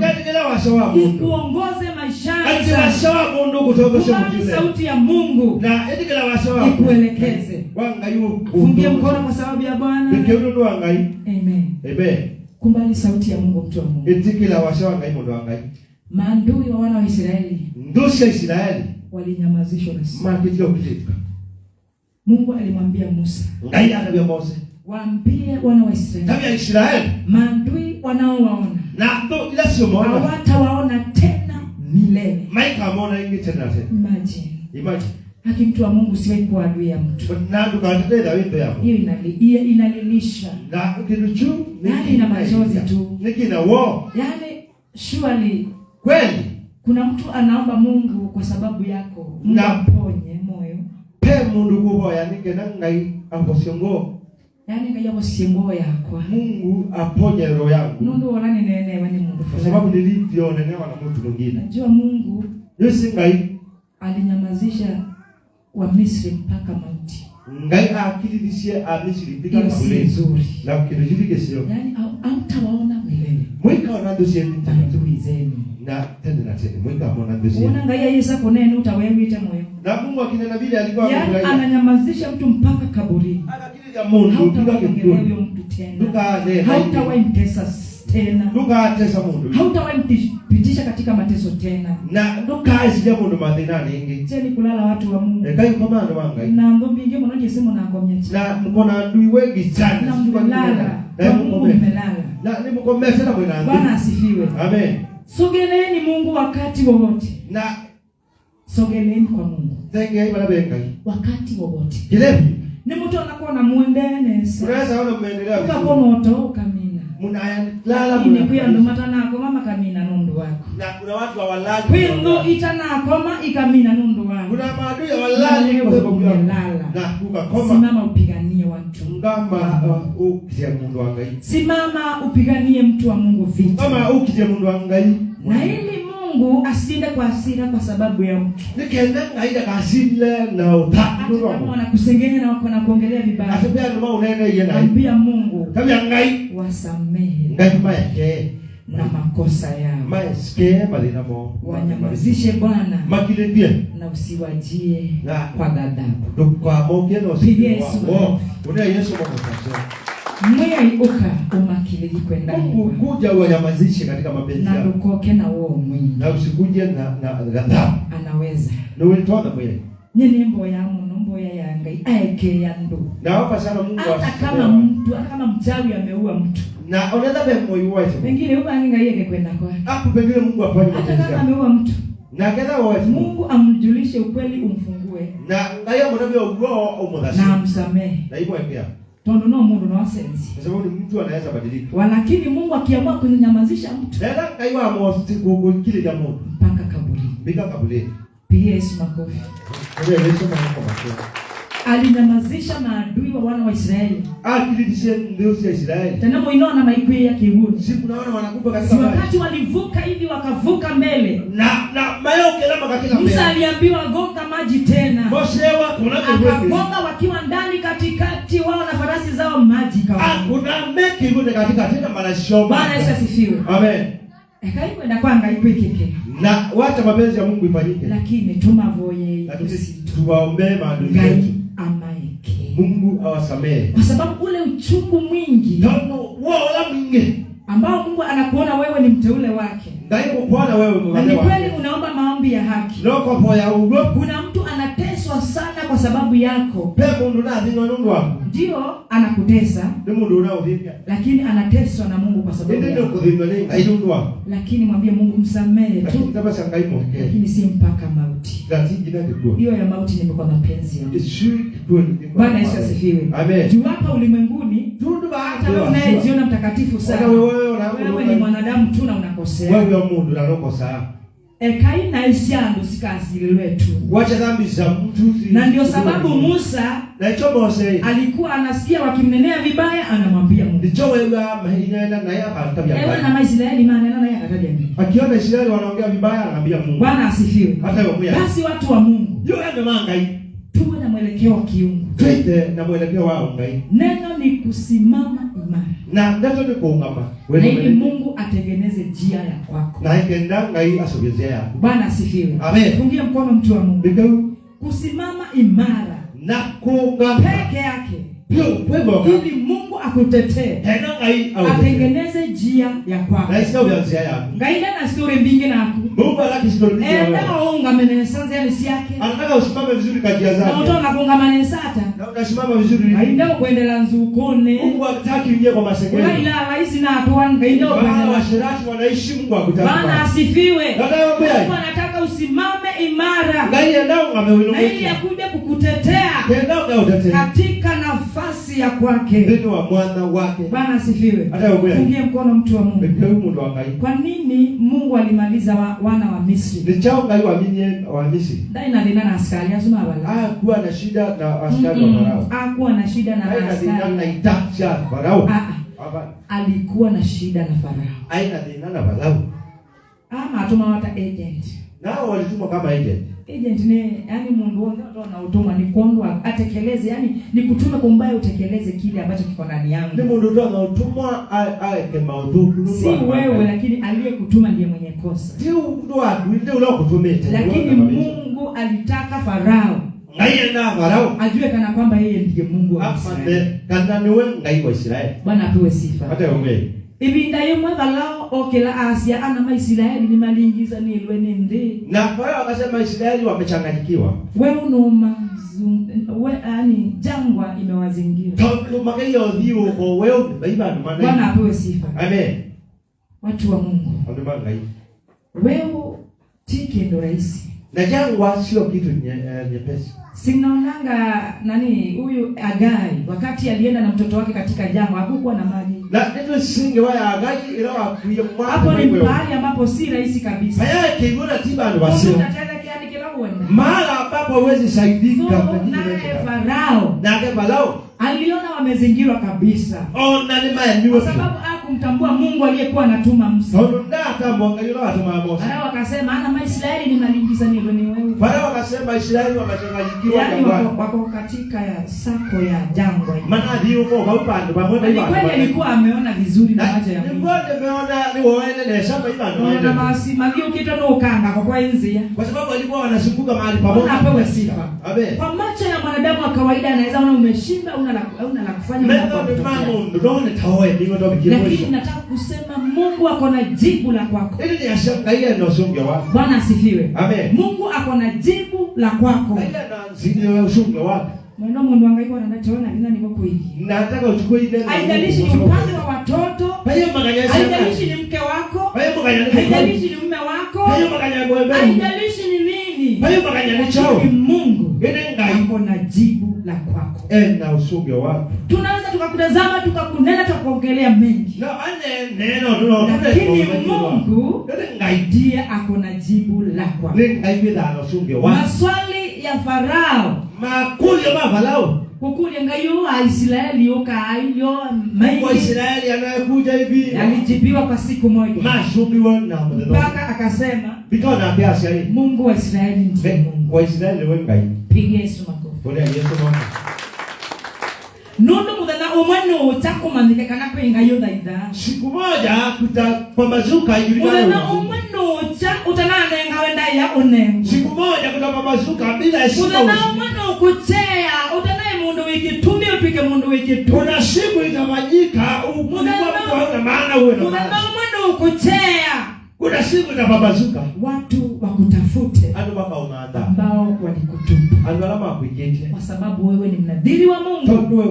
Speaker 1: ikuongoze maishani. Kubali sauti ya Mungu ikuelekeze. Fungie mkono kwa sababu ya Bwana. Amen. Kumbali sauti ya Mungu mtu wa Mungu. Maadui wa wana wa Israeli walinyamazishwa na Mungu. Mungu alimwambia Musa, waambie wana wa Israeli, maadui wanaowaona hawatawaona tena milele. Imagine. Haki mtu wa Mungu siwe kwa adui ya mtu. Hiyo inalilisha. Yani ina machozi tu. Yani surely kuna mtu anaomba Mungu kwa sababu yako. Mungu aponye moyo. Yani ngai aposiongo yako.
Speaker 2: Mungu aponye roho yangu.
Speaker 1: Nundu wanani nene wani Mungu.
Speaker 2: Kwa sababu nilivyonenewa na mtu mwingine.
Speaker 1: Najua Mungu alinyamazisha wa Misri mpaka mauti.
Speaker 2: Ngai akilidishia Misri mpaka kaburi. Na kilidikesio.
Speaker 1: Yani hautawaona milele.
Speaker 2: Mwika wanadosia
Speaker 1: adui zenu.
Speaker 2: Na tena mwika wanadosia.
Speaker 1: Unaona ngai Yesu konene utawewita moyo.
Speaker 2: Na Mungu akinena vile alikuwa
Speaker 1: yani ananyamazisha mtu mpaka kaburi.
Speaker 2: Akilida Mungu
Speaker 1: tukaongelea mtu tena. Hautawahi mtesa tena. Hautawahi mpitisha katika mateso tena.
Speaker 2: Na ndukaisija mundu mathina ningi.
Speaker 1: Teni kulala watu wa Mungu.
Speaker 2: Kai komando wangai.
Speaker 1: Na ngombe nge mwana jesemo na ngombe.
Speaker 2: Na mkona adui wengi sana.
Speaker 1: Na mmelala. Na Mungu mmelala.
Speaker 2: Na nimkomesha na mwana.
Speaker 1: Bwana asifiwe.
Speaker 2: Amen.
Speaker 1: Sogeleeni Mungu wakati wowote.
Speaker 2: Na
Speaker 1: sogeleeni kwa Mungu.
Speaker 2: Tenge ibara benga.
Speaker 1: Wakati wowote.
Speaker 2: Kilepi.
Speaker 1: Ni mtu anakuwa na muendene.
Speaker 2: Unaweza ona muendelea.
Speaker 1: Kwa moto kamina.
Speaker 2: Lala
Speaker 1: imekuya ndo matana akoma makamina nundu wako.
Speaker 2: Na kuna watu hawalali.
Speaker 1: Kwingo itana akoma ikamina nundu wako.
Speaker 2: Kuna maadui hawalali kwa sababu ya
Speaker 1: lala.
Speaker 2: Na ukakoma.
Speaker 1: Simama upiganie watu.
Speaker 2: Ngamba ukije mundu wangai.
Speaker 1: Simama upiganie mtu wa Mungu vita.
Speaker 2: Kama ukije mundu wangai.
Speaker 1: Na ili Mungu asinde kwa hasira kwa sababu ya mtu.
Speaker 2: Nikenda ngaida kasile na utatu wa Mungu.
Speaker 1: Kusengenya na wako na kuongelea vibaya.
Speaker 2: Atembea ndio unaenda yeye.
Speaker 1: Ambia Mungu.
Speaker 2: Kama ngai
Speaker 1: wasamehe.
Speaker 2: Ngai maeke
Speaker 1: na makosa yao.
Speaker 2: Maske badina mo.
Speaker 1: Wanyamazishe Bwana.
Speaker 2: Makilendie.
Speaker 1: Na usiwajie kwa ghadhabu.
Speaker 2: Kwa moke no.
Speaker 1: Pigia Yesu.
Speaker 2: Una Yesu mwana.
Speaker 1: Mwe uka umakiliji kwenda
Speaker 2: Mungu kuja uanyamazishe katika mapenzi yako.
Speaker 1: Na ukoke na uo mwingi.
Speaker 2: Na usikuje na ghadhabu.
Speaker 1: Anaweza.
Speaker 2: Na ulitoa mwele.
Speaker 1: Nyene mbo ya mbo ya yangai aeke ya ndo.
Speaker 2: Na hapa sana Mungu
Speaker 1: hata kama mchawi ameua mtu.
Speaker 2: Na unaweza be moyo wake.
Speaker 1: Pengine uba ninga yeye kwenda kwa.
Speaker 2: Hapo pengine Mungu afanye mapenzi yake.
Speaker 1: Hata kama ameua mtu.
Speaker 2: Na kadha wote.
Speaker 1: Mungu amjulishe ukweli umfungue.
Speaker 2: Na ngaya mwanavyo ugo au mudhashi.
Speaker 1: Na amsamehe.
Speaker 2: Na hivyo pia.
Speaker 1: Tondo no mundu no sense.
Speaker 2: Kwa sababu mtu anaweza badilika.
Speaker 1: Walakini Mungu akiamua kunyamazisha mtu.
Speaker 2: Nenda kaiwa amosti kile jambo.
Speaker 1: Mpaka kaburi.
Speaker 2: Bika kaburi.
Speaker 1: Pigia Yesu makofi. Alinyamazisha maadui wa wana wa Israeli.
Speaker 2: Akilidishe ndio ya Israeli.
Speaker 1: Tena muinaona maikwe ya kiburi.
Speaker 2: Siku naona wanakufa katika
Speaker 1: maji. Wakati walivuka hivi wakavuka mbele.
Speaker 2: Na mayoke lama katika mbele.
Speaker 1: Musa aliambiwa gonga maji tena.
Speaker 2: Moshewa
Speaker 1: akagonga wakiwa ndani katikati wao na farasi zao maji kawa.
Speaker 2: Kuna meki ngune katika tena marashoma.
Speaker 1: Bwana Yesu asifiwe.
Speaker 2: Amen.
Speaker 1: Ekaikwenda kwanga ikwekeke.
Speaker 2: Na wacha mapenzi ya Mungu ifanyike.
Speaker 1: Lakini tumavoye
Speaker 2: tuwaombe maadui yetu.
Speaker 1: Amaike.
Speaker 2: Mungu awasamehe.
Speaker 1: Kwa sababu ule uchungu mwingi.
Speaker 2: Ndio wala mwingi.
Speaker 1: Ambao Mungu anakuona wewe ni mteule wake.
Speaker 2: Ndio kuona wewe mteule wake.
Speaker 1: Ni kweli unaomba maombi ya haki.
Speaker 2: Loko poya ugo.
Speaker 1: Kuna mtu anateswa sana kwa sababu yako.
Speaker 2: Pepo ndo na dino ndo wako.
Speaker 1: Ndio anakutesa.
Speaker 2: Ndio ndo unaodhika.
Speaker 1: Lakini anateswa na Mungu kwa sababu
Speaker 2: ndio kudhima lenga hiyo ndo wako.
Speaker 1: Lakini mwambie Mungu msamehe tu.
Speaker 2: Kama sangaimo.
Speaker 1: Lakini si mpaka mauti. Hiyo ya mauti ni kwa mapenzi ya Mungu. Bwana Yesu asifiwe.
Speaker 2: Amen.
Speaker 1: Juu hapa ulimwenguni hata wewe unayejiona mtakatifu sana. Wewe ni mwanadamu tu na unakosea.
Speaker 2: Wewe Mungu unakosa.
Speaker 1: Kaina isiando sikasili letu.
Speaker 2: Wacha dhambi za mtu.
Speaker 1: Na ndio sababu Musa alikuwa anasikia wakimnenea vibaya anamwambia Mungu.
Speaker 2: Ndicho wewe mahina na yapa tabia mbaya.
Speaker 1: Ewe na Maisraeli maneno na yapa tabia mbaya.
Speaker 2: Akiona Israeli wanaongea vibaya anamwambia Mungu.
Speaker 1: Bwana asifiwe.
Speaker 2: Hata wewe.
Speaker 1: Basi watu wa Mungu.
Speaker 2: Yeye ndio
Speaker 1: tuwe na mwelekeo wa kiungu.
Speaker 2: Twende na mwelekeo wao ngai.
Speaker 1: Neno ni kusimama imara.
Speaker 2: Na ndio ni kuungama.
Speaker 1: Ili Mungu atengeneze njia ya kwako.
Speaker 2: Na ikenda ngai asogezea yako.
Speaker 1: Bwana asifiwe.
Speaker 2: Amen.
Speaker 1: Fungie mkono mtu wa Mungu. Kusimama imara
Speaker 2: na kuungama
Speaker 1: peke yake. Ili Mungu akutetee. Atengeneze njia ya kwako.
Speaker 2: Na sio vya njia yako.
Speaker 1: Ngai na story mbingi na aku.
Speaker 2: Mungu anataka story mbingi.
Speaker 1: Ndio ungamene sanze ya nisi yake.
Speaker 2: Anataka usimame vizuri katia zake.
Speaker 1: Na utona kungamane sata.
Speaker 2: Na unasimama vizuri.
Speaker 1: Ndio kuendelea nzukone.
Speaker 2: Mungu hataki uingie kwa masengeli.
Speaker 1: Wala ila raisi na atuan ndio kuendelea.
Speaker 2: Washirati wanaishi Mungu akutaka.
Speaker 1: Bwana asifiwe.
Speaker 2: Mungu
Speaker 1: anataka usimame imara.
Speaker 2: Ngai ndio ngameuno.
Speaker 1: Na ili akuje kukutetea.
Speaker 2: Ndio utetea.
Speaker 1: Katika nafasi ya kwake.
Speaker 2: Ndio wa mwana wake.
Speaker 1: Bwana asifiwe.
Speaker 2: Fungie
Speaker 1: mkono mtu wa Mungu.
Speaker 2: Mungu wa Ngai.
Speaker 1: Kwa nini Mungu alimaliza wana wa Misri?
Speaker 2: Ni chao Ngai wa minye wa Misri.
Speaker 1: Dai na dina na askari asuma wala.
Speaker 2: Kuwa na shida na askari wa Farao.
Speaker 1: Kuwa na shida na askari.
Speaker 2: Na itacha Farao.
Speaker 1: Alikuwa na shida na Farao.
Speaker 2: Aina dina na Farao.
Speaker 1: Atuma wata agent.
Speaker 2: Nao walitumwa kama agent.
Speaker 1: Agent ni yani mundu wonge na utuma ni kuondwa atekeleze, yani ni kutume kumbaya utekeleze kile ambacho kiko ndani yangu.
Speaker 2: Ni mundu ndo anatumwa aeke maudhu.
Speaker 1: Si wewe, lakini aliyekutuma ndiye mwenye kosa.
Speaker 2: Ndio ndo watu ndio unaokutumete.
Speaker 1: Lakini Mungu alitaka Farao
Speaker 2: Ngai na Farao
Speaker 1: ajue kana kwamba yeye ndiye Mungu wa Israeli.
Speaker 2: Kana ni wewe Ngai wa Israeli.
Speaker 1: Bwana apewe sifa.
Speaker 2: Hata wewe.
Speaker 1: Ibinda yemwe balao okela Asia ana Maisraeli ni malingiza ni ilwe nende.
Speaker 2: Na Farao akasema Israeli wamechanganyikiwa.
Speaker 1: Wewe unoma yani jangwa imewazingira.
Speaker 2: Kama magayo dio kwa wewe baiba ndo maana.
Speaker 1: Bwana apewe sifa.
Speaker 2: Amen.
Speaker 1: Watu wa Mungu.
Speaker 2: Ndio Ngai.
Speaker 1: Wewe tiki ndo rahisi.
Speaker 2: Na jangwa sio kitu nyepesi.
Speaker 1: Sinaonanga nani huyu Agai wakati alienda na mtoto wake katika jangwa hakukuwa na maji.
Speaker 2: Na ndio singe wa Agai ila wakuye mwa.
Speaker 1: Hapo ni mahali ambapo si rahisi kabisa.
Speaker 2: Haya kingona tiba ndo wasio. Mara ambapo huwezi saidika
Speaker 1: kwa Farao.
Speaker 2: Na Farao
Speaker 1: aliona wamezingirwa kabisa.
Speaker 2: Na ni maeneo.
Speaker 1: Kwa sababu hakumtambua Mungu aliyekuwa anatuma Musa.
Speaker 2: Ndio ndio atamwangalia watu wa Musa.
Speaker 1: Farao akasema ana Maisraeli ni malingiza ni wewe.
Speaker 2: Farao akasema Israeli wamechanganyikiwa
Speaker 1: jangwani. Wako katika sako ya jangwa.
Speaker 2: Maana ndio kwa upande pamoja
Speaker 1: na kweli alikuwa ameona vizuri na macho ya Mungu.
Speaker 2: Ngoja ameona ni waende shamba hivyo
Speaker 1: na basi magio kitu no kanga kwa nzia.
Speaker 2: Kwa sababu walikuwa wanazunguka mahali pamoja.
Speaker 1: Apewe sifa.
Speaker 2: Amen.
Speaker 1: Kwa macho ya mwanadamu wa kawaida anaweza ona umeshinda una la kufanya lakini nataka kusema Mungu ako na jibu la kwako.
Speaker 2: Ili ni ashaka ile ndio usunge wako.
Speaker 1: Bwana asifiwe.
Speaker 2: Amen.
Speaker 1: Mungu ako na jibu la kwako.
Speaker 2: Ile na ndio usunge wako.
Speaker 1: Mwana mundu angaiko anataona nina niko kweli.
Speaker 2: Nataka uchukue ile.
Speaker 1: Haijalishi ni upande wa watoto. Haijalishi ni mke wako. Haijalishi ni mume wako. Haijalishi ni nini. Mungu ako na jibu la kwako.
Speaker 2: Na usunge wako.
Speaker 1: Tunaweza tukakutazama tukakunena tukaongelea mengi.
Speaker 2: No, neno
Speaker 1: lakini Mungu ndiye ako na jibu la kwako. Maswali ya Farao.
Speaker 2: Makuja Farao.
Speaker 1: Kukuja ngayo Israeli yoka ayo
Speaker 2: mai wa Israeli anakuja hivi.
Speaker 1: Alijibiwa kwa siku moja.
Speaker 2: Mashubiwa na mdomo.
Speaker 1: Mpaka akasema
Speaker 2: bikao na biashara hii.
Speaker 1: Mungu wa Israeli ndiye Mungu.
Speaker 2: Wa Israeli wewe ngai.
Speaker 1: Pigia Yesu makofi.
Speaker 2: Bwana Yesu makofi.
Speaker 1: Nondo mudana omwana otako manike kana kwenga yo daida.
Speaker 2: Siku moja kutapambazuka ijulikane.
Speaker 1: Mudana omwana ocha utanana ngawenda ya one.
Speaker 2: Siku moja kutapambazuka bila heshima.
Speaker 1: Mudana omwana okuchea utanaye mundu wikitumi upike mundu wikitumi.
Speaker 2: Kuna siku itafanyika ukubwa kwa maana uwe na.
Speaker 1: Mudana omwana okuchea.
Speaker 2: Kuna siku itapambazuka.
Speaker 1: Watu wakutafute.
Speaker 2: Ando baba unaanda.
Speaker 1: Ambao walikutupa.
Speaker 2: Ando alama kujeje.
Speaker 1: Kwa sababu wewe ni mnadhiri wa Mungu.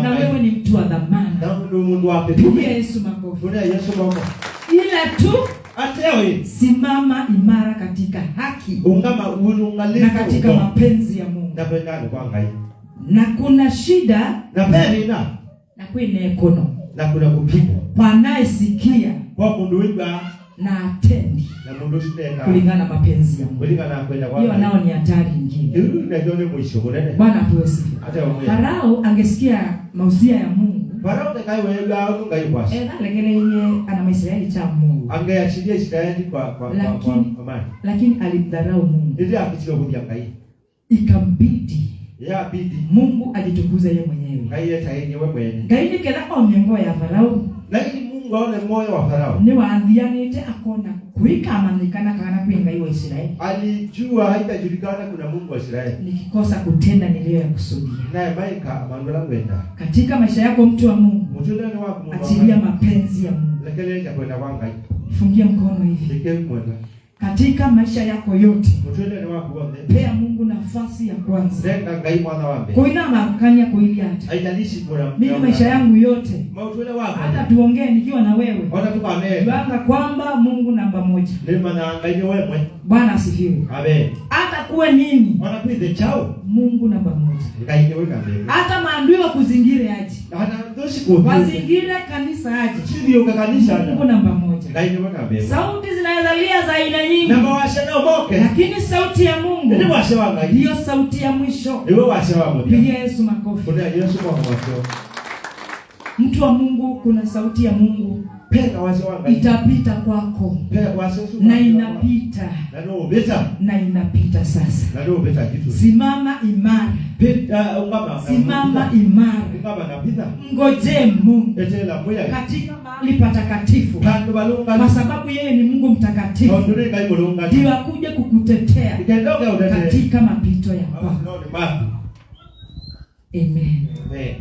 Speaker 1: Na wewe ni mtu wa dhamana.
Speaker 2: Na Mungu wake.
Speaker 1: Pigia Yesu makofi.
Speaker 2: Bwana Yesu makofi.
Speaker 1: Ila tu
Speaker 2: atewe
Speaker 1: simama imara katika haki.
Speaker 2: Ungama
Speaker 1: na katika mapenzi ya Mungu.
Speaker 2: Na pendana kwa ngai.
Speaker 1: Na kuna shida
Speaker 2: na peni na
Speaker 1: kwene ekono.
Speaker 2: Na kuna kupigwa.
Speaker 1: Kwa anayesikia
Speaker 2: kwa mundu wiba
Speaker 1: na atendi
Speaker 2: na mundu sitenda
Speaker 1: kulingana mapenzi ya Mungu.
Speaker 2: Kulingana kwenda kwa.
Speaker 1: Hiyo nao ni hatari nyingine.
Speaker 2: Ndio ndio mwisho kunene.
Speaker 1: Bwana apewe sifa. Farao angesikia mausia ya Mungu.
Speaker 2: Farao tekai wewe au ngai kwasi.
Speaker 1: Legele yeye ana Israeli cha Mungu.
Speaker 2: Angeachilia Israeli kwa amani.
Speaker 1: Lakini alimdharau Mungu.
Speaker 2: Ndio akichukua kudia ngai.
Speaker 1: Ikambidi
Speaker 2: ya bidi
Speaker 1: Mungu ajitukuze yeye mwenyewe.
Speaker 2: Ngai yeta yenyewe mwenyewe.
Speaker 1: Ngai kila omyengo ya Farao.
Speaker 2: Lakini Mungu aone moyo wa Farao.
Speaker 1: Ni waadhianite akona kuika amanikana kana kuinga hiyo Israeli.
Speaker 2: Alijua haitajulikana kuna Mungu wa Israeli.
Speaker 1: Nikikosa kutenda niliyokusudia.
Speaker 2: Naye maika mandola kwenda.
Speaker 1: Katika maisha yako mtu wa Mungu.
Speaker 2: Mtuleni wako Mungu.
Speaker 1: Achilia mapenzi ya Mungu.
Speaker 2: Lekele ya kwenda kwa ngai.
Speaker 1: Fungia mkono hivi.
Speaker 2: Lekele mwenda.
Speaker 1: Katika maisha yako yote.
Speaker 2: Mtuleni wako wote.
Speaker 1: Pea Mungu nafasi ya kwanza.
Speaker 2: Nenda ngai mwana wambe.
Speaker 1: Kuina makanya kuili hata.
Speaker 2: Haijalishi kuna.
Speaker 1: Mimi maisha yangu yote.
Speaker 2: Mtuleni wako.
Speaker 1: Hata tuongee nikiwa na wewe.
Speaker 2: Ona tukane.
Speaker 1: Banga kwamba Mungu namba moja.
Speaker 2: Lema na ngai ni wewe.
Speaker 1: Bwana asifiwe.
Speaker 2: Amen.
Speaker 1: Hata kuwe nini?
Speaker 2: Ona kuite chao.
Speaker 1: Mungu namba moja.
Speaker 2: Ngai ni wewe ngambe.
Speaker 1: Hata maadui wa kuzingire aje.
Speaker 2: Hata ndoshi kwa.
Speaker 1: Wazingire kanisa aje.
Speaker 2: Sio kwa kanisa.
Speaker 1: Mungu namba moja.
Speaker 2: Ngai ni wewe ngambe.
Speaker 1: Sauti zinazalia za aina nyingi.
Speaker 2: Na mawasiliano moke.
Speaker 1: Lakini sauti ya Mungu
Speaker 2: ndio wasema ngai.
Speaker 1: Ndio sauti ya mwisho.
Speaker 2: Ndio wasema Mungu.
Speaker 1: Pigia Yesu makofi.
Speaker 2: Ndio Yesu makofi.
Speaker 1: Mtu wa Mungu, kuna sauti ya Mungu.
Speaker 2: Penda wasema ngai.
Speaker 1: Itapita kwako.
Speaker 2: Penda wasema.
Speaker 1: Na inapita.
Speaker 2: Na ndio beta.
Speaker 1: Na inapita sasa.
Speaker 2: Na ndio beta kitu.
Speaker 1: Simama imara.
Speaker 2: Penda ungama.
Speaker 1: Simama imara.
Speaker 2: Ungama na pita.
Speaker 1: Ngoje Mungu.
Speaker 2: Etela moya.
Speaker 1: Katika mahali patakatifu.
Speaker 2: Kando balunga.
Speaker 1: Kwa sababu yeye ni Mungu mtakatifu.
Speaker 2: Ndio ngai mulunga.
Speaker 1: Ndio akuje kukutetea.
Speaker 2: Ikendoka utetea.
Speaker 1: Katika mapito yako. Amen.
Speaker 2: Amen.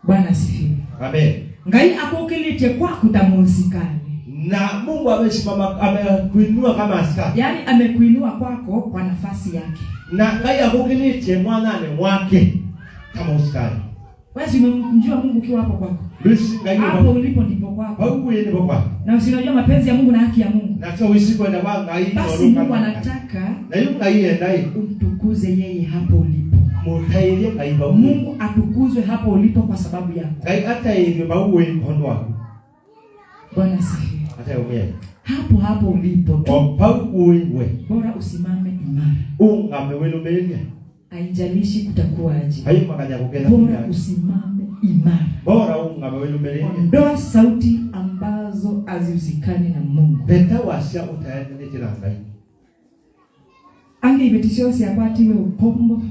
Speaker 1: Bwana asifiwe.
Speaker 2: Amen.
Speaker 1: Ngai akukilite kwa kutamusikani.
Speaker 2: Na Mungu amesimama amekuinua kama askari.
Speaker 1: Yaani amekuinua kwako kwa nafasi yake.
Speaker 2: Na ngai akukilite mwanane mwake kama askari.
Speaker 1: Wewe umemjua Mungu kiwa hapo kwako.
Speaker 2: Basi ngai
Speaker 1: hapo ulipo ndipo kwako.
Speaker 2: Hapo yeye ndipo kwako.
Speaker 1: Na usinajua mapenzi ya Mungu na haki ya Mungu.
Speaker 2: Na sio usiku kwenda kwa ngai.
Speaker 1: Basi Mungu anataka
Speaker 2: na yule ngai endai
Speaker 1: umtukuze yeye hapo ulipo.
Speaker 2: Mutailie ngai ba
Speaker 1: Mungu atukuzwe hapo ulipo kwa sababu yako.
Speaker 2: Ngai hata hivyo ba uwe mkono wako.
Speaker 1: Bwana asifiwe.
Speaker 2: Hata wewe.
Speaker 1: Hapo ulipo tu.
Speaker 2: Uwe.
Speaker 1: Bora usimame imara.
Speaker 2: Ungame welumelia.
Speaker 1: Haijalishi kutakuwa aje.
Speaker 2: Hayo makanya kukenda.
Speaker 1: Bora usimame imara.
Speaker 2: Bora ungame welumelia.
Speaker 1: Ondoa sauti ambazo hazihusikani na Mungu.
Speaker 2: Penda washa utaendelea tena ngai.
Speaker 1: ange ibetisho si akwatiwe ukombo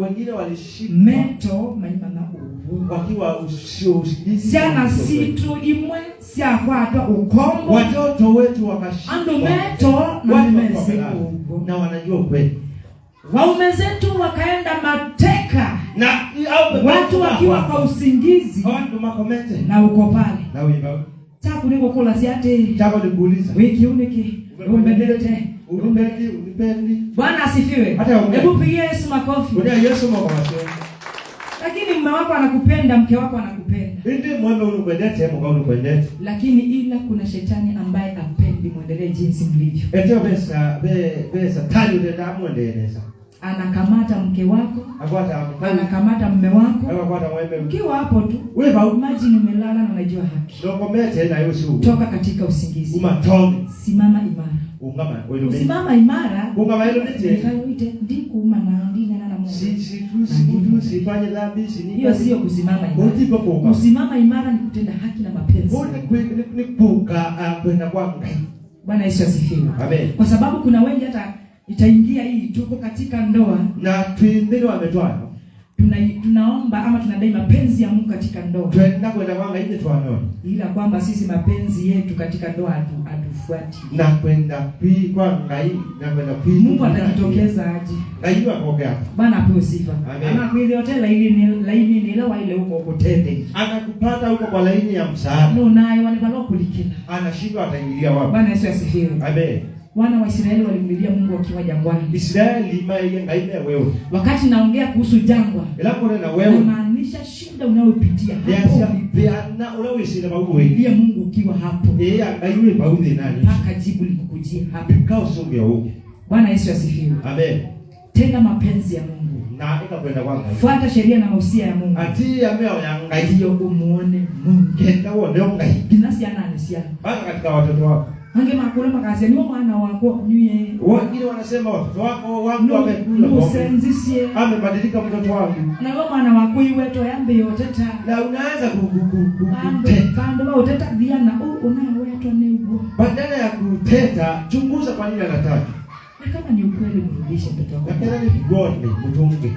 Speaker 2: wengine walishika
Speaker 1: meto maimana
Speaker 2: wakiwa usingizi
Speaker 1: sana situ imwe si akwatwa ukombo
Speaker 2: watoto wetu wakashika
Speaker 1: ando meto na nimeze
Speaker 2: na wanajua kweli
Speaker 1: waume zetu wakaenda mateka
Speaker 2: na
Speaker 1: watu wakiwa kwa usingizi
Speaker 2: watu makomete
Speaker 1: na uko pale
Speaker 2: na wimba
Speaker 1: chaku niko kula siate
Speaker 2: chako nikuuliza
Speaker 1: wiki uniki umbelete
Speaker 2: unipendi
Speaker 1: Bwana asifiwe. Hebu pigie Yesu makofi.
Speaker 2: Bwana Yesu makofi.
Speaker 1: Lakini mume wako anakupenda, mke wako anakupenda.
Speaker 2: Ndio mume unakwendete, mke unakwendete.
Speaker 1: Lakini ila kuna shetani ambaye hapendi muendelee jinsi mlivyo.
Speaker 2: Ndio pesa tani utaenda muendeleza.
Speaker 1: Anakamata mke wako, anakamata mume wako. Ukiwa hapo tu,
Speaker 2: wewe
Speaker 1: imagine umelala na unajua haki.
Speaker 2: Ndio komete na hiyo shughuli.
Speaker 1: Toka katika usingizi.
Speaker 2: Umatoni.
Speaker 1: Simama imara.
Speaker 2: Ungama wewe
Speaker 1: simama imara.
Speaker 2: Ungama wewe ndio.
Speaker 1: Kaite ndiku mana ndina na Mungu.
Speaker 2: Sifanye dhambi sini.
Speaker 1: Hiyo sio kusimama imara. Kusimama imara ni kutenda haki na mapenzi.
Speaker 2: Ni kuka kwenda kwa Mungu.
Speaker 1: Bwana Yesu asifiwe.
Speaker 2: Amen.
Speaker 1: Kwa sababu kuna wengi hata itaingia hii tuko katika ndoa
Speaker 2: na twendeni wametwana.
Speaker 1: Tunaomba ama tunadai mapenzi ya Mungu katika ndoa.
Speaker 2: Tuenda kwenda kwanga ile twanoni.
Speaker 1: Ila kwamba sisi mapenzi yetu katika ndoa hatufuati.
Speaker 2: Na kwenda kwa ngai na kwenda
Speaker 1: Mungu atajitokeza aje.
Speaker 2: Aiwa kwa
Speaker 1: Bwana apewe sifa. Ana kweli hotela ili ni laini ni lawa ile huko kutende.
Speaker 2: Anakupata huko kwa laini ya msaada.
Speaker 1: No naye wanapalo kulikila.
Speaker 2: Anashindwa ataingilia wapi?
Speaker 1: Bwana Yesu asifiwe.
Speaker 2: Amen.
Speaker 1: Wana wa Israeli walimlilia Mungu wakiwa jangwani.
Speaker 2: Israeli mayenga wewe.
Speaker 1: Wakati naongea kuhusu jangwa,
Speaker 2: elako na wewe.
Speaker 1: Maanisha shida unayopitia hapo.
Speaker 2: Na unaweza na Mungu
Speaker 1: wewe Mungu ukiwa hapo.
Speaker 2: Aiwe baudhi nani?
Speaker 1: Paka jibu likukujia hapo.
Speaker 2: Kao songe huko.
Speaker 1: Bwana Yesu asifiwe.
Speaker 2: Amen.
Speaker 1: Tenda mapenzi ya Mungu.
Speaker 2: Na ikakwenda kwanga.
Speaker 1: Fuata sheria na mausia ya Mungu.
Speaker 2: Ati ameo yanga
Speaker 1: hiyo umuone Mungu.
Speaker 2: Kenda uone ngai.
Speaker 1: Binafsi ananisia.
Speaker 2: Bana katika watoto wako.
Speaker 1: Ange makula makazi ni mwana wako nyuye.
Speaker 2: Wengine wanasema watoto wako wangu wamekula
Speaker 1: bomba. Usenzisie.
Speaker 2: Amebadilika mtoto wangu.
Speaker 1: Na wewe mwana wako iweto yambe yoteta.
Speaker 2: Na unaanza
Speaker 1: kando wa uteta diana unaweto ni ugo.
Speaker 2: Badala ya kuteta, chunguza kwa nini anataka.
Speaker 1: Na kama ni ukweli mrudishe mtoto wako.
Speaker 2: Lakini ni kigoni mtunge.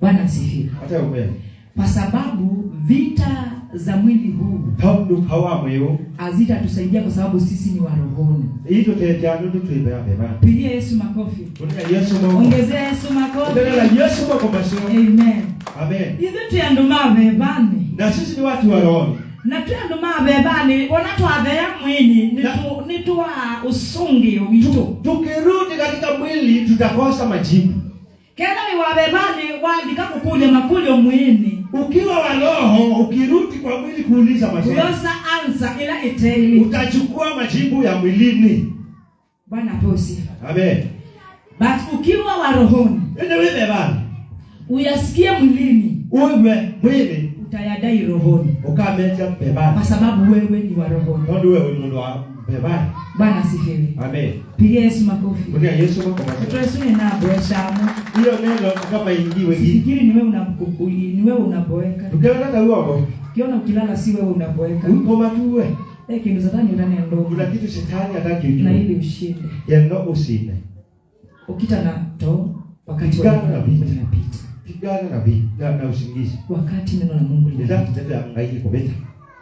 Speaker 1: Bwana asifiwe.
Speaker 2: Hata ukweli.
Speaker 1: Kwa sababu vita za mwili huu
Speaker 2: taudu hawamoyo
Speaker 1: hazitatusaidia kwa sababu sisi ni wa rohoni.
Speaker 2: Hiyo tayari ndio tuibeba.
Speaker 1: Pigia Yesu makofi.
Speaker 2: Pigia Yesu makofi.
Speaker 1: Ongezea Yesu makofi.
Speaker 2: Ongezea Yesu makofi.
Speaker 1: Amen.
Speaker 2: Amen.
Speaker 1: Hivi tuyanduma bebani.
Speaker 2: Na sisi ni watu wa rohoni.
Speaker 1: Na tuyanduma bebani wanatwavea mwili ni tuwa usungi wito.
Speaker 2: Tukirudi katika mwili tutakosa majibu.
Speaker 1: Kila wabebani waandika kukule makule mwini.
Speaker 2: Ukiwa wa roho ukirudi kwa mwili kuuliza maswali.
Speaker 1: Uyosa ansa ila itaili.
Speaker 2: Utachukua majibu ya mwilini.
Speaker 1: Bwana apewe sifa.
Speaker 2: Amen.
Speaker 1: But ukiwa wa rohoni.
Speaker 2: Ndio wewe baba.
Speaker 1: Uyasikie mwilini.
Speaker 2: Wewe mwili
Speaker 1: utayadai rohoni.
Speaker 2: Ukameja bebani.
Speaker 1: Kwa sababu wewe ni wa rohoni.
Speaker 2: Ndio wewe ni wa bebani.
Speaker 1: Bwana asifiwe.
Speaker 2: Amen.
Speaker 1: Pigia Yesu makofi.
Speaker 2: Pigia Yesu makofi.
Speaker 1: Tutasune na boeshamu.
Speaker 2: Hiyo neno kama ingiwe hivi.
Speaker 1: Fikiri ni wewe unaboeka.
Speaker 2: Ukiona huo.
Speaker 1: Ukiona ukilala si wewe unaboeka.
Speaker 2: Uko matuwe.
Speaker 1: Kindu satani ndani ya ndoa.
Speaker 2: Kuna kitu shetani hataki ujue.
Speaker 1: Na ili ushinde.
Speaker 2: Ya ndo usinde.
Speaker 1: Ukita na to wakati wa unapita.
Speaker 2: Pigana na vita na usingizi.
Speaker 1: Wakati neno la Mungu
Speaker 2: linapita. Ndio angaiki kubeta.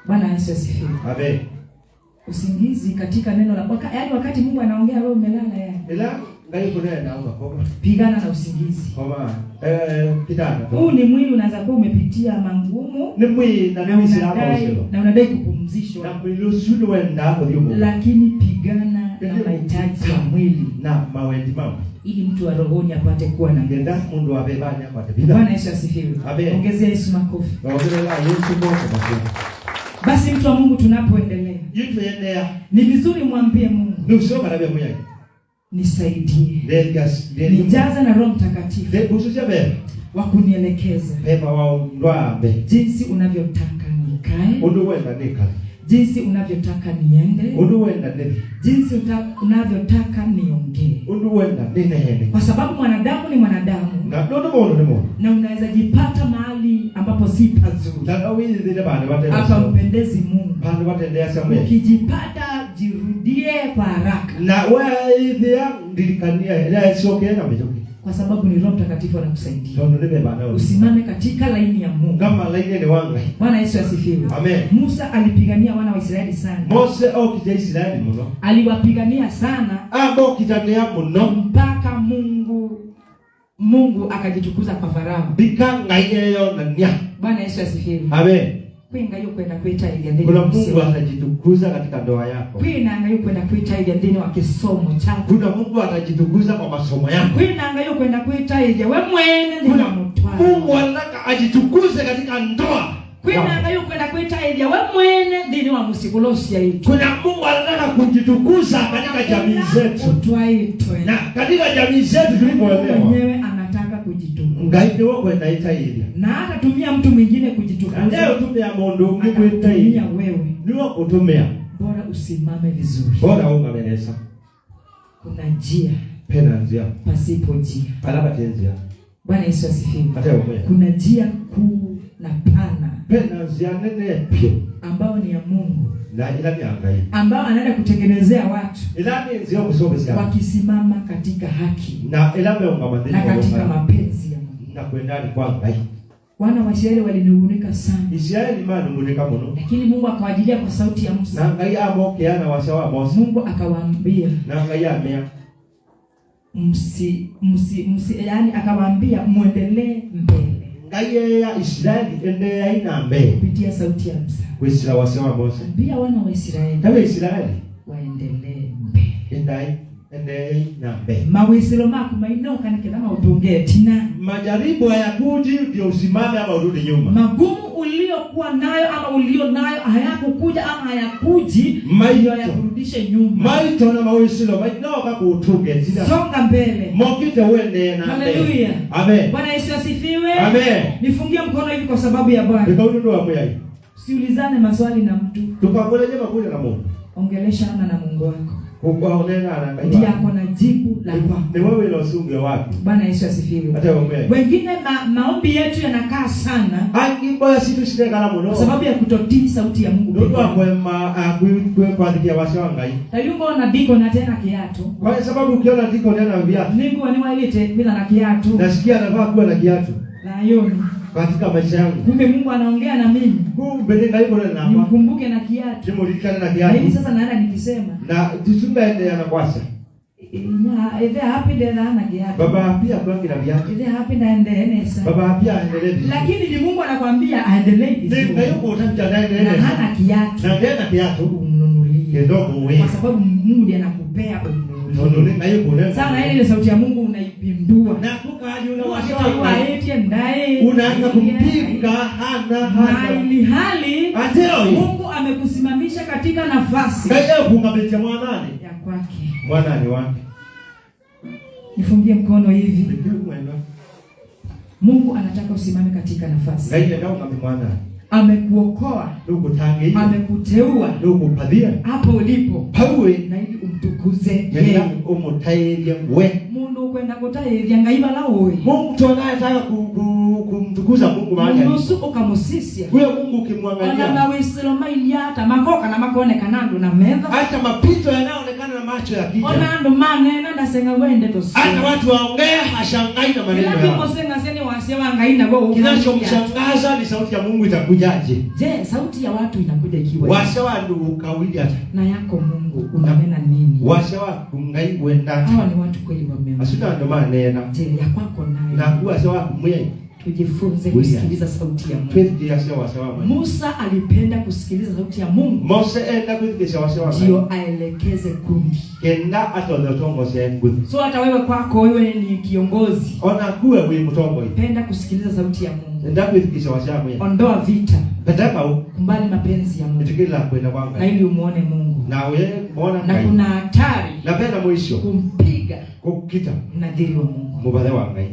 Speaker 1: Bwana Yesu asifiwe.
Speaker 2: Amen.
Speaker 1: Usingizi katika neno la yaani wakati Mungu anaongea wewe umelala yani.
Speaker 2: Ila ngai kuna naomba kwa.
Speaker 1: Pigana na usingizi.
Speaker 2: Kwa kitana.
Speaker 1: Huu ni mwili unaanza kuwa umepitia mangumu.
Speaker 2: Ni mwili na mimi sina hapo.
Speaker 1: Na unadai kupumzishwa.
Speaker 2: Na mwili usudi wenda hapo ndio.
Speaker 1: Lakini pigana na mahitaji ya mwili
Speaker 2: na mawendi mama.
Speaker 1: Ili mtu wa rohoni apate kuwa na
Speaker 2: ngenda mundu abebanya apate bidhaa.
Speaker 1: Bwana Yesu asifiwe. Ongezea Yesu makofi.
Speaker 2: Ongezea Yesu makofi.
Speaker 1: Basi mtu wa Mungu tunapoendelea. Ni vizuri mwambie Mungu.
Speaker 2: Nusoma na Biblia.
Speaker 1: Nisaidie. Nijaze na Roho Mtakatifu. Wa kunielekeza.
Speaker 2: Beba wao ndwabe.
Speaker 1: Jinsi unavyotaka nikae.
Speaker 2: Unaenda nika.
Speaker 1: Jinsi unavyotaka niende.
Speaker 2: Unaenda nini?
Speaker 1: Jinsi unavyotaka niongee.
Speaker 2: Unaenda nini?
Speaker 1: Kwa sababu mwanadamu ni mwanadamu. Na unaweza jipata mahali ambapo si pazuri. Hapa mpendezi Mungu.
Speaker 2: Pande watendea Samuel.
Speaker 1: Ukijipata jirudie kwa haraka.
Speaker 2: Na wewe hivi ndilikania ile soke na mejoki.
Speaker 1: Kwa sababu ni Roho Mtakatifu anakusaidia.
Speaker 2: Ndio
Speaker 1: usimame katika laini ya Mungu.
Speaker 2: Kama laini ni wanga.
Speaker 1: Bwana Yesu asifiwe.
Speaker 2: Amen.
Speaker 1: Musa alipigania wana wa Israeli sana.
Speaker 2: Mose au kijana Israeli mno.
Speaker 1: Aliwapigania sana.
Speaker 2: Ambao kijana mno
Speaker 1: mpaka Mungu akajitukuza kwa Farao.
Speaker 2: Bikanga hiyo na nya.
Speaker 1: Bwana Yesu asifiwe.
Speaker 2: Amen.
Speaker 1: Kwenda hiyo kwenda kuita ile ndani.
Speaker 2: Kuna Mungu atajitukuza katika ndoa yako.
Speaker 1: Kwenda hiyo kwenda kuita ile ndani wa kisomo chako.
Speaker 2: Kuna Mungu atajitukuza kwa masomo yako.
Speaker 1: Kwenda hiyo kwenda kuita ile wewe mwene ndio mtwaa.
Speaker 2: Mungu anataka ajitukuze katika ndoa.
Speaker 1: Kwenda hiyo kwenda kuita ile wewe mwene ndio wa musikulosia hicho.
Speaker 2: Kuna Mungu anataka kujitukuza katika jamii zetu.
Speaker 1: Utwaitwe.
Speaker 2: Na katika jamii zetu tulipoelewa.
Speaker 1: Mwenyewe anataka kujitukuza.
Speaker 2: Ngaidi wako anaita ile.
Speaker 1: Na hata tumia mtu mwingine kujitukuza.
Speaker 2: Leo tumia mondo mwingine ile.
Speaker 1: Wewe.
Speaker 2: Niwe kutumia.
Speaker 1: Bora usimame vizuri.
Speaker 2: Bora ungamenesa.
Speaker 1: Kuna njia.
Speaker 2: Pena njia.
Speaker 1: Pasipo njia.
Speaker 2: Alaba njia.
Speaker 1: Bwana Yesu asifiwe.
Speaker 2: Wewe.
Speaker 1: Kuna njia kuu na pana.
Speaker 2: Pena njia nene pio.
Speaker 1: Ambao ni ya Mungu.
Speaker 2: Na ila ni angai.
Speaker 1: Ambao anaenda kutengenezea watu.
Speaker 2: Ila ni njia kusobesha.
Speaker 1: Wakisimama katika haki.
Speaker 2: Na ila meonga
Speaker 1: na katika mapenzi ya Mungu.
Speaker 2: Na kwenda ni kwa ngai.
Speaker 1: Wana wa Israeli walinungunika sana.
Speaker 2: Israeli manungunika mno.
Speaker 1: Lakini Mungu akawajilia kwa sauti ya Musa.
Speaker 2: Na ngai amokeana washawa Mose.
Speaker 1: Mungu akawaambia.
Speaker 2: Na ngai amea.
Speaker 1: Yani akawaambia muendelee mbele.
Speaker 2: Ngai ya Israeli endelea ina mbele.
Speaker 1: Kupitia sauti ya Musa.
Speaker 2: Kuisira washawa Mose.
Speaker 1: Ambia wana wa Israeli.
Speaker 2: Kama Israeli
Speaker 1: waendelee mbele.
Speaker 2: Endelea na mbele.
Speaker 1: Mawisilo mako mainoka ni kama utongee tina.
Speaker 2: Majaribu hayakuji ndio usimame ama urudi nyuma.
Speaker 1: Magumu uliokuwa nayo ama ulio nayo hayakukuja ama hayakuji ndio yakurudishe nyuma.
Speaker 2: Maito na mawisilo mainoka kuutuge tina.
Speaker 1: Songa mbele.
Speaker 2: Mokite uende na mbele.
Speaker 1: Haleluya.
Speaker 2: Amen.
Speaker 1: Bwana Yesu asifiwe.
Speaker 2: Amen.
Speaker 1: Nifungie mkono hivi kwa sababu ya Bwana.
Speaker 2: Nikaundoa moyo.
Speaker 1: Siulizane maswali na mtu.
Speaker 2: Tukakuleje makuja na Mungu.
Speaker 1: Ongeleshana na Mungu wako.
Speaker 2: Ukaonena anangai.
Speaker 1: Ndiye ako na jibu la kwako.
Speaker 2: Ni wewe ile usunge wapi?
Speaker 1: Bwana Yesu asifiwe.
Speaker 2: Hata wewe.
Speaker 1: Wengine maombi yetu yanakaa sana.
Speaker 2: Angimbo situ shida kala mno.
Speaker 1: Kwa sababu ya kutotii sauti ya Mungu.
Speaker 2: Ndio kwema kuandikia wasio ngai.
Speaker 1: Tayungo na diko na tena kiatu.
Speaker 2: Kwa sababu ukiona diko na viatu.
Speaker 1: Mungu aniwailete bila na kiatu.
Speaker 2: Nasikia anavaa kuwa na kiatu.
Speaker 1: Na yoni.
Speaker 2: Katika maisha yangu.
Speaker 1: Kumbe Mungu anaongea na mimi.
Speaker 2: Kumbe ndio hivyo na hapa.
Speaker 1: Nikumbuke na kiatu.
Speaker 2: Nimulikana na kiatu.
Speaker 1: Hivi sasa naenda nikisema.
Speaker 2: Na tuchunga ende anakwasa.
Speaker 1: Nya happy day na kiatu.
Speaker 2: Baba pia kwangi na viatu.
Speaker 1: Ile happy day endeleza.
Speaker 2: Baba pia endelee.
Speaker 1: Lakini ni Mungu anakuambia aendelee.
Speaker 2: Ndio yuko utakuja endelee.
Speaker 1: Na hana kiatu.
Speaker 2: Na tena kiatu
Speaker 1: umnunulie.
Speaker 2: Ndio wewe.
Speaker 1: Kwa sababu Mungu ndiye anakupea umnunulie.
Speaker 2: Ndio yuko ndio.
Speaker 1: Sana ile sauti ya Mungu unaipindua.
Speaker 2: Na kukaji
Speaker 1: unawashauri eti ndaye.
Speaker 2: Unaanza kumpinga hana.
Speaker 1: Na ili hali
Speaker 2: ateo
Speaker 1: Mungu amekusimamisha katika nafasi.
Speaker 2: Kaja kungabecha mwanani
Speaker 1: Ya kwake.
Speaker 2: Mwanani wapi?
Speaker 1: Nifungie mkono hivi. Mungu anataka usimame katika nafasi.
Speaker 2: Ngaije ndio kama mwana.
Speaker 1: Amekuokoa.
Speaker 2: Ndugu tange hiyo.
Speaker 1: Amekuteua.
Speaker 2: Ndugu padhia.
Speaker 1: Hapo ulipo.
Speaker 2: Pawe
Speaker 1: na ili umtukuze
Speaker 2: yeye. Umutairia we.
Speaker 1: Mungu kwenda kutairia ngaiba la wewe.
Speaker 2: Mungu tunayetaka kumtukuza Mungu mahali alipo.
Speaker 1: Nusu ukamusisia.
Speaker 2: Huyo Mungu ukimwangalia.
Speaker 1: Ana mawisilo mailiata makoka na makone kanando na meza.
Speaker 2: Hata mapito yanayoonekana na macho ya kija.
Speaker 1: Ona ndo maneno ndasenga wende to.
Speaker 2: Hata watu waongea hashangai na maneno yao.
Speaker 1: Kila kitu senga seni wasema ngaina go.
Speaker 2: Kinachomshangaza ni sauti ya Mungu itakujaje?
Speaker 1: Je, sauti ya watu inakuja ikiwa?
Speaker 2: Washawa ndugu kawili hata.
Speaker 1: Na yako Mungu unanena nini?
Speaker 2: Washawa kungai wenda.
Speaker 1: Hawa ni watu kweli wamema.
Speaker 2: Asuta ndo maana nena.
Speaker 1: Je, ya kwako nayo.
Speaker 2: Na kuwa sawa kumwe.
Speaker 1: Tujifunze kusikiliza sauti ya Mungu.
Speaker 2: Tujifunze sawa sawa.
Speaker 1: Musa alipenda kusikiliza sauti ya Mungu.
Speaker 2: Mose enda kusikiliza sawa.
Speaker 1: Ndio aelekeze kundi.
Speaker 2: Kenda atondo sengu.
Speaker 1: So hata wewe kwako wewe ni kiongozi.
Speaker 2: Ona kuwe wewe mtongo.
Speaker 1: Penda kusikiliza sauti ya Mungu.
Speaker 2: Enda kusikiliza sawa.
Speaker 1: Ondoa vita.
Speaker 2: Nataka
Speaker 1: kumbali mapenzi ya Mungu.
Speaker 2: Tukila kwenda kwamba.
Speaker 1: Na ili umuone Mungu.
Speaker 2: Na wewe muona
Speaker 1: na kuna hatari.
Speaker 2: Na penda mwisho.
Speaker 1: Kumpiga.
Speaker 2: Kukita.
Speaker 1: Mnadhiri wa Mungu.
Speaker 2: Mubale wa ngai.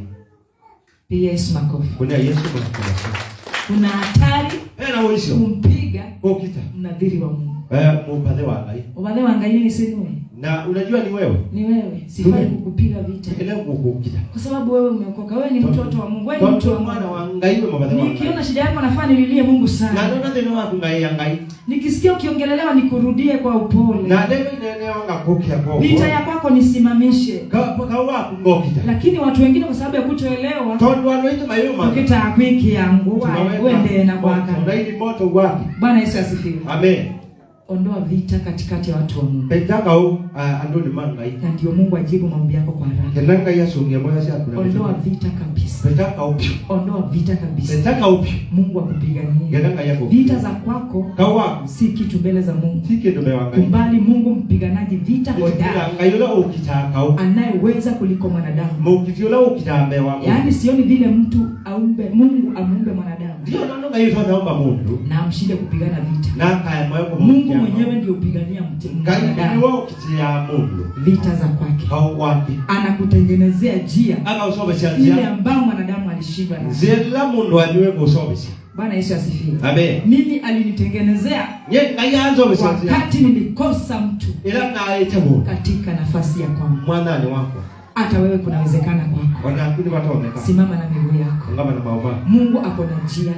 Speaker 1: Yesu makofi.
Speaker 2: Kuna Yesu makofi.
Speaker 1: Kuna hatari
Speaker 2: na mwisho
Speaker 1: kumpiga
Speaker 2: kokita
Speaker 1: mnadhiri wa Mungu.
Speaker 2: Mubale wa ngai.
Speaker 1: Mubale wa ngai ni sinu.
Speaker 2: Na unajua ni wewe.
Speaker 1: Ni wewe. Sifai kukupiga vita. Kwa sababu wewe umeokoka. Wewe ni mtoto wa Mungu. Wewe ni mtu wa Mungu. Nikiona shida yako nafaa nililie Mungu sana.
Speaker 2: Na ndio neno wako ngai.
Speaker 1: Nikisikia ukiongelelewa nikurudie kwa upole.
Speaker 2: Na leo inaelewa ngapokea kwa upole.
Speaker 1: Vita ya kwako nisimamishe.
Speaker 2: Kawa ngokita.
Speaker 1: Lakini watu wengine kwa sababu ya kutoelewa.
Speaker 2: Tondo wanaita mayoma.
Speaker 1: Ukita kwiki yangu wende na kwaka.
Speaker 2: Ndio moto wake.
Speaker 1: Bwana Yesu asifiwe.
Speaker 2: Amen.
Speaker 1: Ondoa vita katikati ya watu wa Mungu.
Speaker 2: Petaka andoni mangai.
Speaker 1: Na ndio Mungu ajibu maombi yako kwa haraka.
Speaker 2: Kenanga Yesu ngemoya si akuna.
Speaker 1: Ondoa vita kabisa.
Speaker 2: Petaka upyo.
Speaker 1: Ondoa vita kabisa.
Speaker 2: Petaka upyo.
Speaker 1: Mungu akupiganie.
Speaker 2: Kenanga yako.
Speaker 1: Vita za kwako
Speaker 2: kawa
Speaker 1: si kitu mbele za Mungu.
Speaker 2: Si kitu mbele wanga.
Speaker 1: Kumbali Mungu mpiganaji vita hodari.
Speaker 2: Ngayola ukitaka.
Speaker 1: Anayeweza kuliko mwanadamu.
Speaker 2: Mukitiola ukitambe wangu.
Speaker 1: Yaani sioni vile mtu aumbe Mungu amuumbe mwanadamu.
Speaker 2: Ndio naona hiyo naomba Mungu.
Speaker 1: Na amshinde kupigana vita.
Speaker 2: Na kaya moyo
Speaker 1: Mungu mwenyewe ndio upigania mwanadamu.
Speaker 2: Wao kitia Mungu.
Speaker 1: Vita za kwake.
Speaker 2: Au wapi?
Speaker 1: Anakutengenezea njia.
Speaker 2: Aka usobesha njia.
Speaker 1: Ile ambao mwanadamu alishindwa nayo.
Speaker 2: Zela mundu aliwe kusobesha.
Speaker 1: Bwana Yesu asifiwe.
Speaker 2: Amen.
Speaker 1: Mimi alinitengenezea.
Speaker 2: Ngayanzo besha njia.
Speaker 1: Wakati nilikosa mtu.
Speaker 2: Ila na aitabu.
Speaker 1: Katika nafasi ya kwangu.
Speaker 2: Mwanani wako.
Speaker 1: Hata wewe kunawezekana kwako.
Speaker 2: Wanakuti watu wameka.
Speaker 1: Simama na miguu yako.
Speaker 2: Ngama na maoma.
Speaker 1: Mungu ako na njia.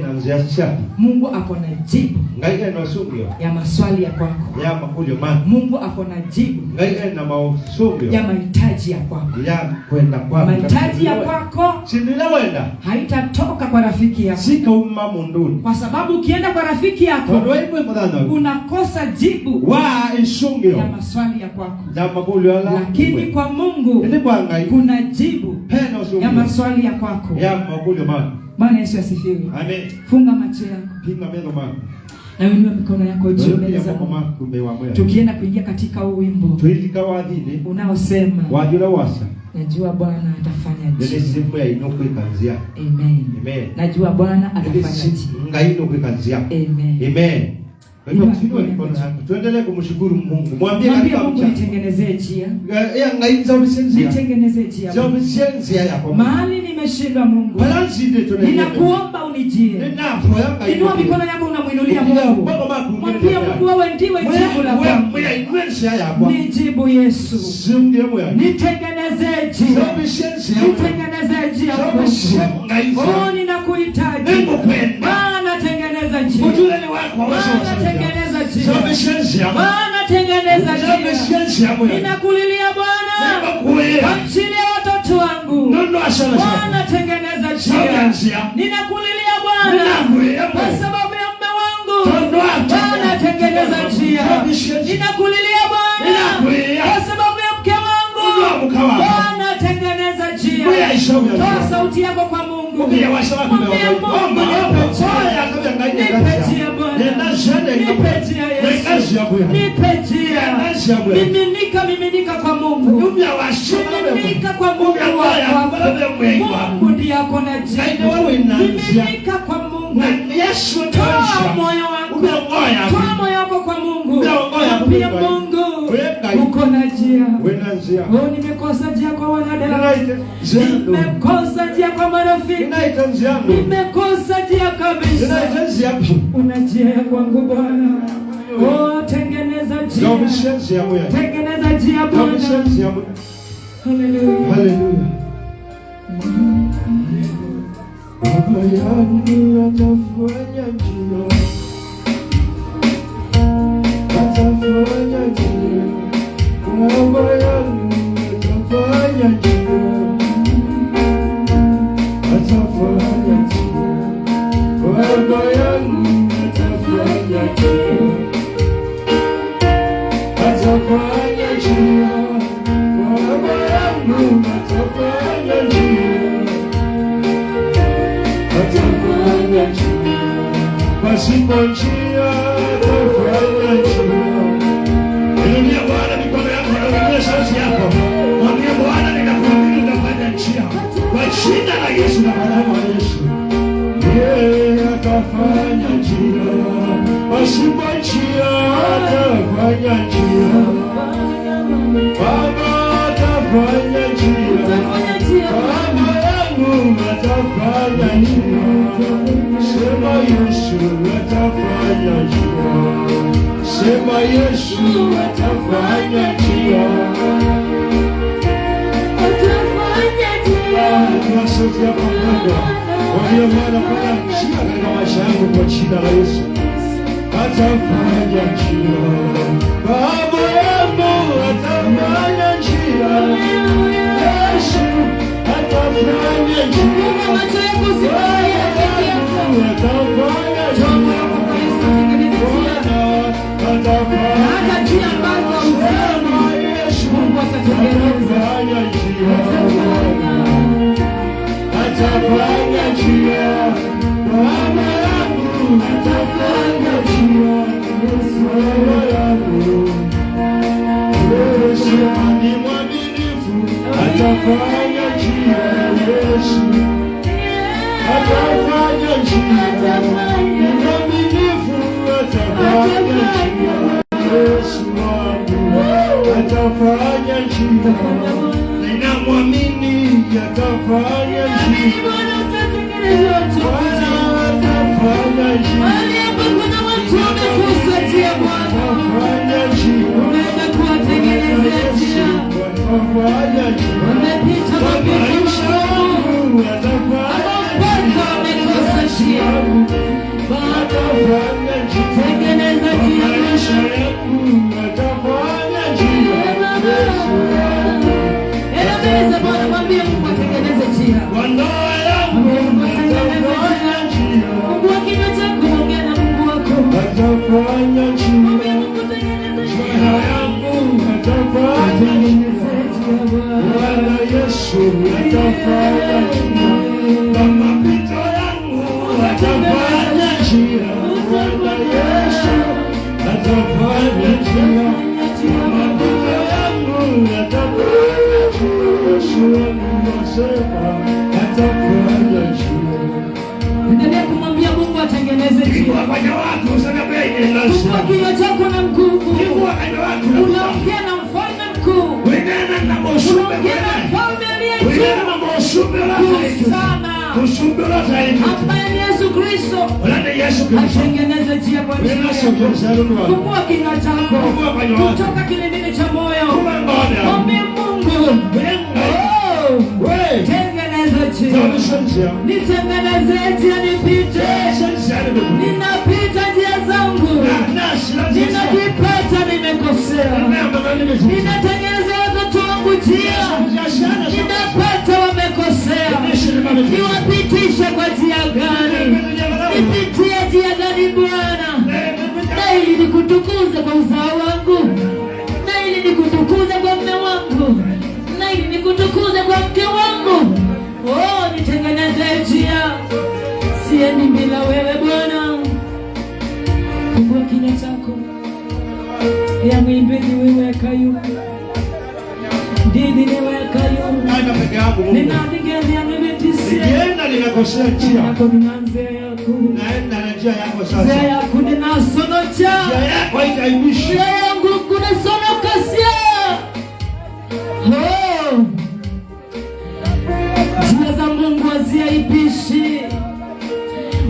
Speaker 2: Na njia shapi.
Speaker 1: Mungu ako na jibu.
Speaker 2: Ngai na sugyo.
Speaker 1: Ya maswali ya kwako.
Speaker 2: Ya makulio man.
Speaker 1: Mungu ako na jibu.
Speaker 2: Ngai na mausugyo.
Speaker 1: Ya mahitaji ya kwako.
Speaker 2: Ya kwenda kwako.
Speaker 1: Mahitaji ya kwako.
Speaker 2: Sinila wenda.
Speaker 1: Haitatoka kwa rafiki yako.
Speaker 2: Sika umma munduni.
Speaker 1: Kwa sababu ukienda kwa rafiki yako. Unakosa jibu.
Speaker 2: Wa isugyo.
Speaker 1: Ya maswali ya kwako.
Speaker 2: Ya makulio ala.
Speaker 1: Lakini kwa Mungu kuna jibu ya maswali ya kwako.
Speaker 2: Ya makulio man.
Speaker 1: Bwana Yesu asifiwe.
Speaker 2: Amen.
Speaker 1: Funga macho yako.
Speaker 2: Pinga meno man.
Speaker 1: Na uinue mikono yako juu mbele za Mungu. Tukienda kuingia katika huu wimbo.
Speaker 2: Tuilika wadhini.
Speaker 1: Unaosema.
Speaker 2: Wajula wasa.
Speaker 1: Najua Bwana atafanya jibu.
Speaker 2: Ndio siku ya ino kuikanzia.
Speaker 1: Amen.
Speaker 2: Amen.
Speaker 1: Najua Bwana atafanya jibu.
Speaker 2: Ngaino kuikanzia.
Speaker 1: Amen.
Speaker 2: Amen. Tuendelee kumshukuru Mungu. Mwambie
Speaker 1: Mungu nitengenezee njia.
Speaker 2: Ngainza ubisenzi.
Speaker 1: Nitengenezee njia.
Speaker 2: Sio ubisenzi yako.
Speaker 1: Mahali nimeshindwa Mungu. Ninakuomba unijie. Inua mikono yako unamuinulia Mungu. Mwambie Mungu wewe ndiwe jibu la kwangu. Nijibu Yesu. Nitengenezee njia. Nitengenezee njia. Oh, ninakuhitaji. Bwana tengeneza njia. Bwana tengeneza njia. Bwana tengeneza njia. Ninakulilia Bwana. Achilia watoto wangu. Bwana tengeneza njia. Ninakulilia Bwana. Kwa sababu ya mume wangu. Bwana tengeneza njia. Ninakulilia Bwana. Kwa sababu ya mke wangu. Bwana tengeneza njia. Toa sauti yako kwa Mungu. Mwambie Mungu nipe njia Bwana. Nipe njia Yesu. Nipe njia. Miminika kwa Mungu. Miminika kwa Mungu wako. Mungu ndiye ako na njia. Miminika kwa Mungu. Toa moyo wako. Toa moyo wako kwa Mungu. Mwambie Mungu uko na njia. Oh, nimekosa njia kwa wanadamu. Nimekosa njia kwa marafiki. Nimekosa njia kabisa. Una njia kwangu Bwana. Oh, tengeneza njia. Tengeneza njia Bwana. Hallelujah.
Speaker 2: Hallelujah. Baba yangu atafanya njia. Atafanya njia. Baba yangu atafanya njia. Atafanya njia. Baba yangu atafanya njia. Atafanya njia. Baba yangu atafanya njia. Atafanya njia. Pasipo njia atafanya njia. Inulia Bwana mikono yako na uinue sauti yako. Mwambie Bwana ninakuamini utafanya njia. Kwa jina la Yesu na kwa damu ya Yesu. Yeye atafanya njia. Pasipo njia atafanya njia. Baba atafanya njia. Baba yangu atafanya njia. Sema Yesu atafanya njia. Sema Yesu atafanya njia. Sauti yako Mungu, walio Bwana pana njia katika maisha yangu kwa jina la Yesu. Atafanya njia. Baba yangu atafanya njia. Yesu atafanya njia. Atafanya atafanya njia. Baba yangu atafanya njia. Yesu yangu, Yesu ni mwaminifu, atafanya njia. Yesu atafanya njia. Ni mwaminifu, atafanya njia. Yesu wangu atafanya njia. Ninamwamini atafanya njia. Bwana atafanya njia.
Speaker 1: Kuna watu wamekusatia Bwana, unaenda kuwatengenezea njia. Wamepita mapito magumu, mpaka wamekosa njia. Baba tengeneza njia. Eleza Bwana, mwambie Mungu atengeneze njia. Mungu wa kinywa chako, ongea na Mungu wako.
Speaker 2: Atafanya njia.
Speaker 1: Mwambie Mungu atengeneze njia.
Speaker 2: Bwana Yesu atafanya njia. Kwa mapito yangu atafanya njia. Bwana Yesu atafanya njia. Kwa mapito yangu atafanya njia. Yesu anasema atafanya njia.
Speaker 1: Endelea kumwambia Mungu atengeneze njia. Mungu wa kinywa chako na nguvu. Unaongea na mfalme mkuu. Unaongea na mfalme aliye juu sana, ambaye ni Yesu Kristo. Atengeneze njia kwa njia. Mungu wa kinywa chako, kutoka kilindini cha moyo, mwambie Mungu, tengeneza njia. Nitengeneze njia nipite. Ninapita njia zangu, ninajipata nimekosea. Ninatengeneza watoto wangu njia, ninapata wamekosea. Niwapitishe kwa njia gani? Nipitie njia gani Bwana? Na ili nikutukuze kwa uzao wangu, na ili nikutukuze kwa mume wangu, na ili nikutukuze kwa mke wangu. Oh, nitengeneze njia. Siendi bila wewe Bwana. Fungua kinywa chako. Ya mwimbaji wewe kayu. Didi wewe kayu.
Speaker 2: Naenda peke yangu Mungu.
Speaker 1: Ninaangalia nimetisia.
Speaker 2: Nienda ninakosea njia.
Speaker 1: Yako ninaanza yako.
Speaker 2: Naenda na njia yako sasa.
Speaker 1: Njia yako ninasonocha.
Speaker 2: Njia yako haitaibishi.
Speaker 1: Njia yangu kuna sonokasia. Oh. Njia za Mungu haziaibishi.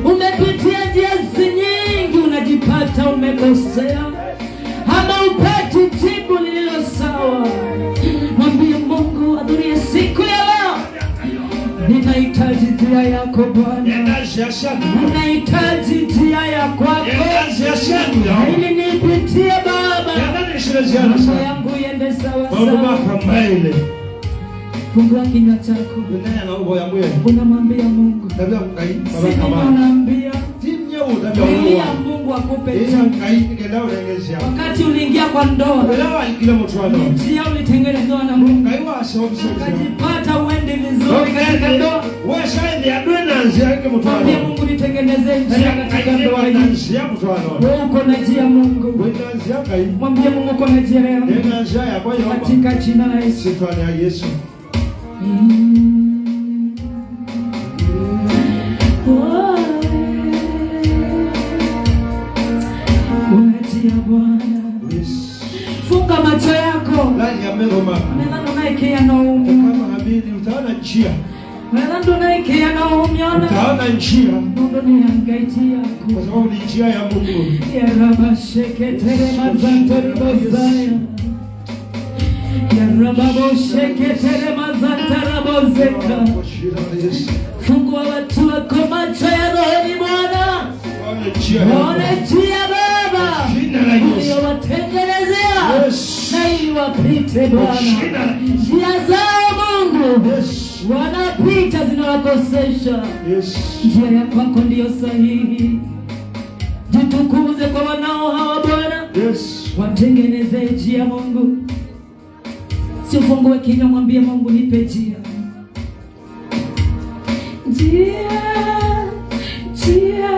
Speaker 1: Umepitia njia nyingi, unajipata umekosea, ama upati jibu lililo sawa. Mwambie Mungu adhurie siku ya leo. Ninahitaji njia yako Bwana. Ninahitaji njia yako ili nipitie Baba. Mambo yangu iende sawa sawa. Fungua kinywa chako. Unamwambia Mungu. Unamwambia Mungu akupe wakati uliingia kwa ndoa. Njia ulitengenezewa na Mungu. Ukajipata uende vizuri katika ndoa. Mwambie Mungu nitengeneze njia katika ndoa hii. Wewe uko na njia Mungu. Mwambie Mungu uko na njia leo. Katika jina la Yesu. Funga macho yako.
Speaker 2: utaona njia, kwa sababu ni njia ya Mungu.
Speaker 1: Fungua watu wako macho ya rohoni Bwana. Waone njia Baba uliyowatengenezea na ili wapite Bwana. Njia zao Mungu wanapita zinawakosesha. Njia ya kwako ndiyo sahihi. Jitukuze kwa wanao hawa Bwana. Watengeneze njia Mungu. Usifungue kinywa, mwambie Mungu nipe njia. Njia